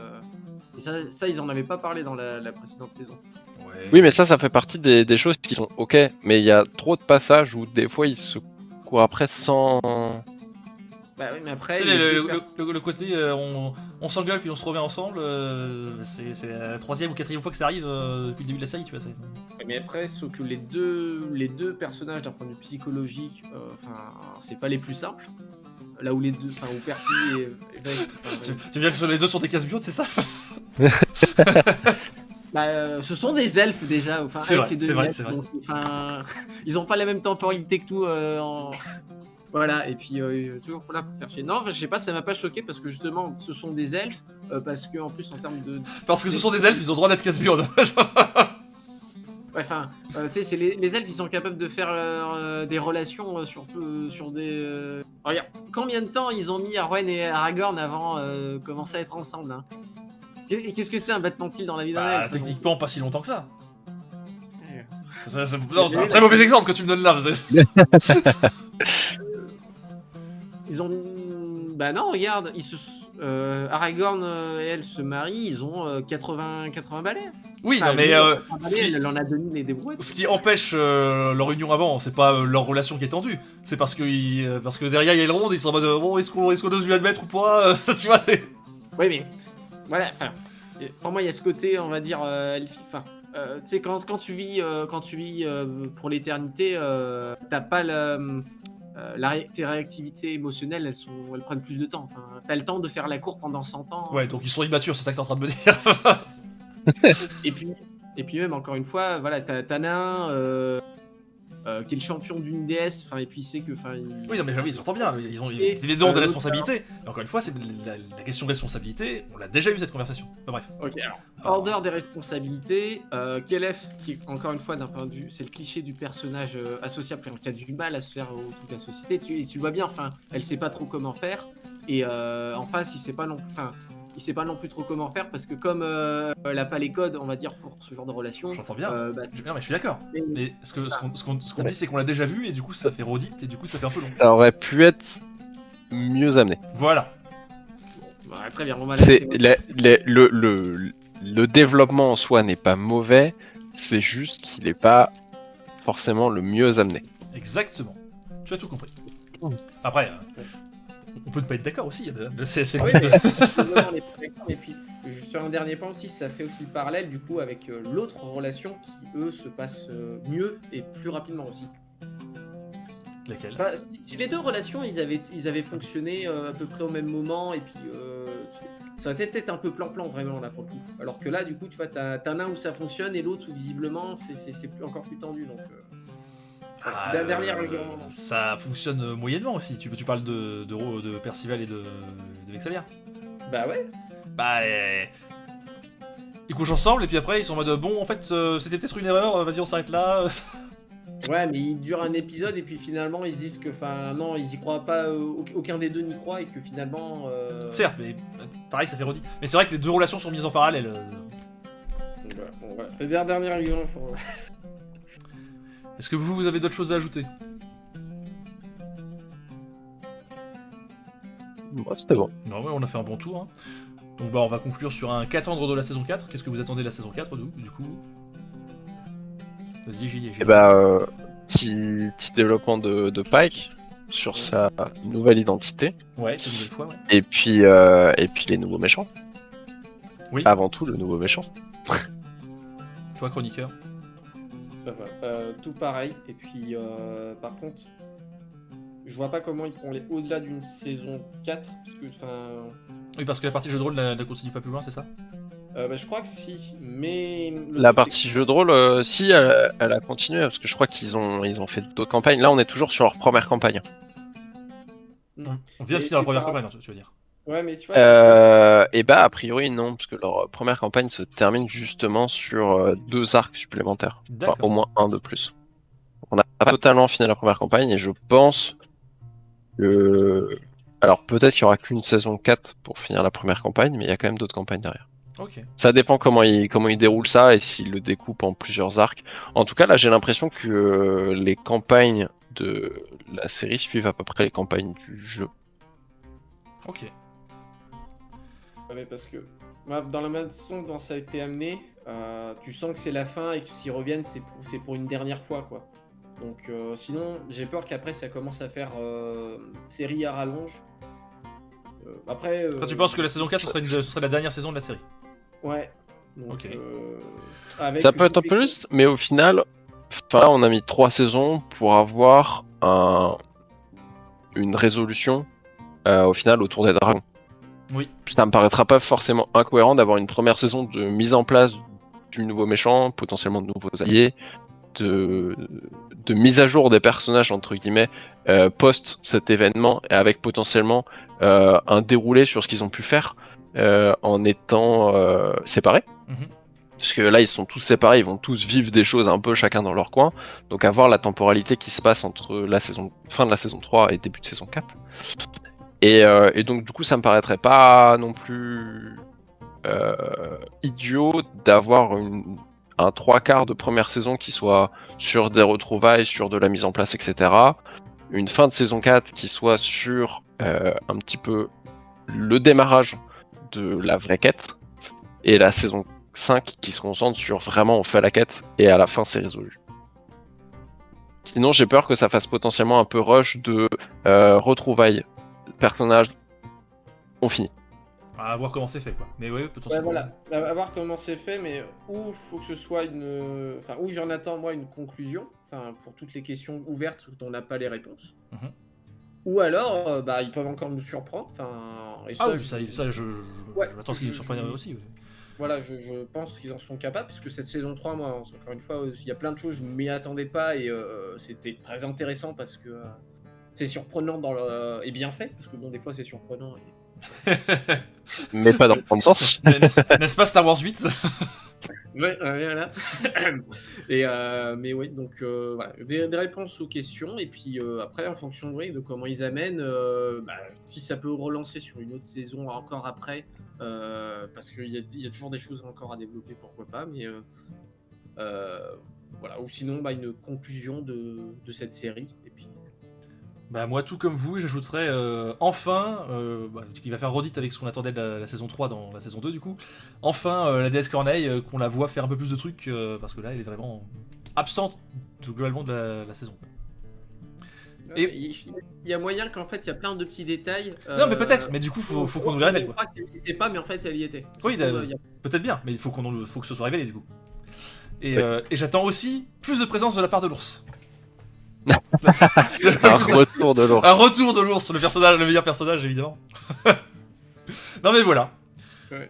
Et ça, ils en avaient pas parlé dans la précédente saison. Ouais. Oui, mais ça fait partie des choses qui sont ok, mais il y a trop de passages où des fois ils se courent après sans. Bah oui, mais après. Tu sais, il y a deux le côté on s'engueule puis on se remet ensemble, c'est la troisième ou quatrième fois que ça arrive depuis le début de la série, tu vois. Mais après, sauf que les deux personnages d'un point de vue psychologique, c'est pas les plus simples. Là où les deux, où Percy et Vex, Tu veux dire que les deux sont des casse-biotes, c'est ça? ce sont des elfes déjà. Enfin, C'est elfes vrai, et deux c'est vrai, elfes, c'est vrai. donc, ils ont pas la même temporalité que nous. Voilà, et puis toujours là pour faire chier. Non, je sais pas, ça m'a pas choqué parce que justement, ce sont des elfes, parce que en plus en termes de. Parce que ce sont des elfes, ils ont le droit d'être casse-biotes. Ouais, tu sais, c'est les elfes, ils sont capables de faire des relations sur des. Regarde, combien de temps ils ont mis Arwen et Aragorn avant commencer à être ensemble, hein. Qu'est-ce que c'est un battement de cils dans la vie d'un Bah, elfe? techniquement, pas si longtemps que ça. Ouais. C'est un très mauvais exemple que tu me donnes là. Ils ont. Bah non, regarde, Aragorn et elle se marient, ils ont 80 balais. Oui, Enfin, non, mais lui, elle en a 2000 et des brouettes. ce qui empêche leur union avant, c'est pas leur relation qui est tendue, c'est parce que derrière il y a le ronde, ils sont en mode bon, est-ce qu'on ose lui admettre ou pas tu vois, Oui, mais voilà, pour moi, il y a ce côté, on va dire, elfique. Tu sais, quand tu vis pour l'éternité, t'as pas tes réactivités émotionnelles, elles prennent plus de temps. Enfin, t'as le temps de faire la cour pendant 100 ans. Ouais, donc ils sont immatures, c'est ça que t'es en train de me dire. Et puis même, encore une fois, voilà, t'as Nain qui est le champion d'une déesse, et puis il sait que. Oui, non, mais j'avoue, ils s'entendent bien, les deux ont des responsabilités. Et encore une fois, c'est la question de responsabilité, on l'a déjà eu cette conversation. Enfin, bref. Ok, alors, order des responsabilités, Kelef, qui encore une fois d'un point de vue, c'est le cliché du personnage associable, qui a du mal à se faire au truc de la société, tu vois bien, elle sait pas trop comment faire, et en face il sait pas non plus trop comment faire, parce que comme elle a pas les codes, on va dire, pour ce genre de relation. J'entends bien. Non, mais je suis d'accord. Et- Mais ce qu'on dit, c'est qu'on l'a déjà vu, et du coup, ça fait redite, et du coup, ça fait un peu long. Ça aurait pu être mieux amené. Voilà. Bah, très bien, Le développement en soi n'est pas mauvais, c'est juste qu'il n'est pas forcément le mieux amené. Exactement. Tu as tout compris. Après, on peut ne pas être d'accord aussi. C'est Oui, le but mais, de- on est pas d'accord. Et puis, sur un dernier point aussi, ça fait aussi le parallèle du coup avec l'autre relation qui, eux, se passe mieux et plus rapidement aussi. Laquelle? Enfin, si les deux relations, ils avaient fonctionné à peu près au même moment, et puis ça aurait été peut-être un peu plan-plan vraiment là pour le coup. Alors que là, du coup, tu vois, t'as un où ça fonctionne et l'autre où visiblement c'est encore plus tendu. Donc, dernière argument. Ça fonctionne moyennement aussi. Tu parles de Percival et de Vexavia. Bah ouais. Bah, ils couchent ensemble et puis après ils sont en mode bon, en fait, c'était peut-être une erreur. Vas-y, on s'arrête là. Ouais, mais il dure un épisode et puis finalement ils se disent que, non, ils y croient pas, aucun des deux n'y croit et que finalement. Certes, mais pareil, ça fait redit. Mais c'est vrai que les deux relations sont mises en parallèle. Bon, voilà. C'est la dernière argument. Est-ce que vous avez d'autres choses à ajouter? Moi, c'était bon. Non, ouais, on a fait un bon tour. Hein. Donc bah on va conclure sur un qu'attendre de la saison 4. Qu'est-ce que vous attendez de la saison 4 du coup? Vas-y, Gilles. Et petit développement de Pike sur sa nouvelle identité. Ouais, c'est une nouvelle fois, ouais. Et puis les nouveaux méchants. Oui. Avant tout, le nouveau méchant. Toi, chroniqueur. Voilà. Tout pareil. Et puis, par contre, je vois pas comment ils pourront aller au-delà d'une saison 4. Parce que, Oui, parce que la partie jeu de rôle ne continue pas plus loin, c'est ça? je crois que si. Mais. La partie jeu de rôle, si, elle a continué, parce que je crois qu'ils ont fait d'autres campagnes. Là, on est toujours sur leur première campagne. On vient de finir la première campagne, tu veux dire. Ouais, mais tu vois, Et bah a priori non, parce que leur première campagne se termine justement sur 2 arcs supplémentaires. Enfin, D'accord. au moins un de plus. On n'a pas totalement fini la première campagne et je pense que... Alors peut-être qu'il y aura qu'une saison 4 pour finir la première campagne, mais il y a quand même d'autres campagnes derrière. Ok. Ça dépend comment ils déroulent ça et s'ils le découpent en plusieurs arcs. En tout cas là j'ai l'impression que les campagnes de la série suivent à peu près les campagnes du jeu. Ok. ouais, mais parce que moi, dans la façon dont ça a été amené, tu sens que c'est la fin et que s'ils reviennent, c'est pour une dernière fois, quoi. Donc sinon, j'ai peur qu'après ça commence à faire série à rallonge. Après, Toi, tu penses que la saison 4 ce serait la dernière saison de la série? ouais. Donc, Ok. avec Ça peut être un toutes peu les- plus, mais au final, enfin, là, on a mis 3 saisons pour avoir une résolution au final autour des dragons. Oui. Ça me paraîtra pas forcément incohérent d'avoir une première saison de mise en place du nouveau méchant, potentiellement de nouveaux alliés, de, de mise à jour des personnages entre guillemets post cet événement et avec potentiellement un déroulé sur ce qu'ils ont pu faire en étant séparés. Mhm. Parce que là, ils sont tous séparés, ils vont tous vivre des choses un peu chacun dans leur coin. Donc, à voir la temporalité qui se passe entre la fin de la saison 3 et début de saison 4. Et donc, du coup, ça me paraîtrait pas non plus idiot d'avoir un 3/4 de première saison qui soit sur des retrouvailles, sur de la mise en place, etc. Une fin de saison 4 qui soit sur un petit peu le démarrage de la vraie quête. Et la saison 5 qui se concentre sur vraiment on fait la quête et à la fin c'est résolu. Sinon j'ai peur que ça fasse potentiellement un peu rush de retrouvailles. Personnages, on finit. À voir comment c'est fait, quoi. Mais oui, Ouais, potentiellement. voilà, à voir comment c'est fait, mais où faut que ce soit une. Enfin, où j'en attends, moi, une conclusion, enfin, pour toutes les questions ouvertes dont on n'a pas les réponses. Mhm. Ou alors, bah, ils peuvent encore nous surprendre, enfin, et Ah ça, oui, ça, Ouais, je m'attends à ce qu'ils nous surprennent aussi. Oui. Voilà, je pense qu'ils en sont capables, puisque cette saison 3, moi, encore une fois, il y a plein de choses, je ne m'y attendais pas, et c'était très intéressant, parce que c'est surprenant et bien fait, parce que bon, des fois, c'est surprenant. Mais pas dans le bon sens. N'est-ce pas Star Wars 8? Ouais, voilà. Mais oui, donc voilà, des réponses aux questions, et puis après, en fonction de comment ils amènent, bah, si ça peut relancer sur une autre saison encore après, parce qu'il y a toujours des choses encore à développer, pourquoi pas, mais voilà, ou sinon bah, une conclusion de cette série, et puis Bah moi tout comme vous, j'ajouterais enfin, qui va faire redite avec ce qu'on attendait de la saison 3 dans la saison 2 du coup, enfin la déesse Corneille, qu'on la voit faire un peu plus de trucs, parce que là elle est vraiment absente globalement de la saison. Et- il y a moyen qu'en fait il y a plein de petits détails. Non mais peut-être, mais du coup faut qu'on nous les révèle quoi. croit qu'elle n'y était pas, mais en fait elle y était. Oui, Ça se trouve, il y a- peut-être bien, mais il faut faut que ce soit révélé du coup. Et j'attends aussi plus de présence de la part de l'ours. Un retour de l'ours. Un retour de l'ours, le meilleur personnage évidemment. Non mais voilà. Ouais.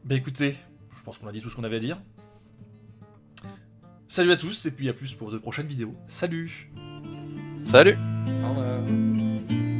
Bah écoutez, je pense qu'on a dit tout ce qu'on avait à dire. Salut à tous et puis à plus pour de prochaines vidéos. Salut. Salut. Au revoir.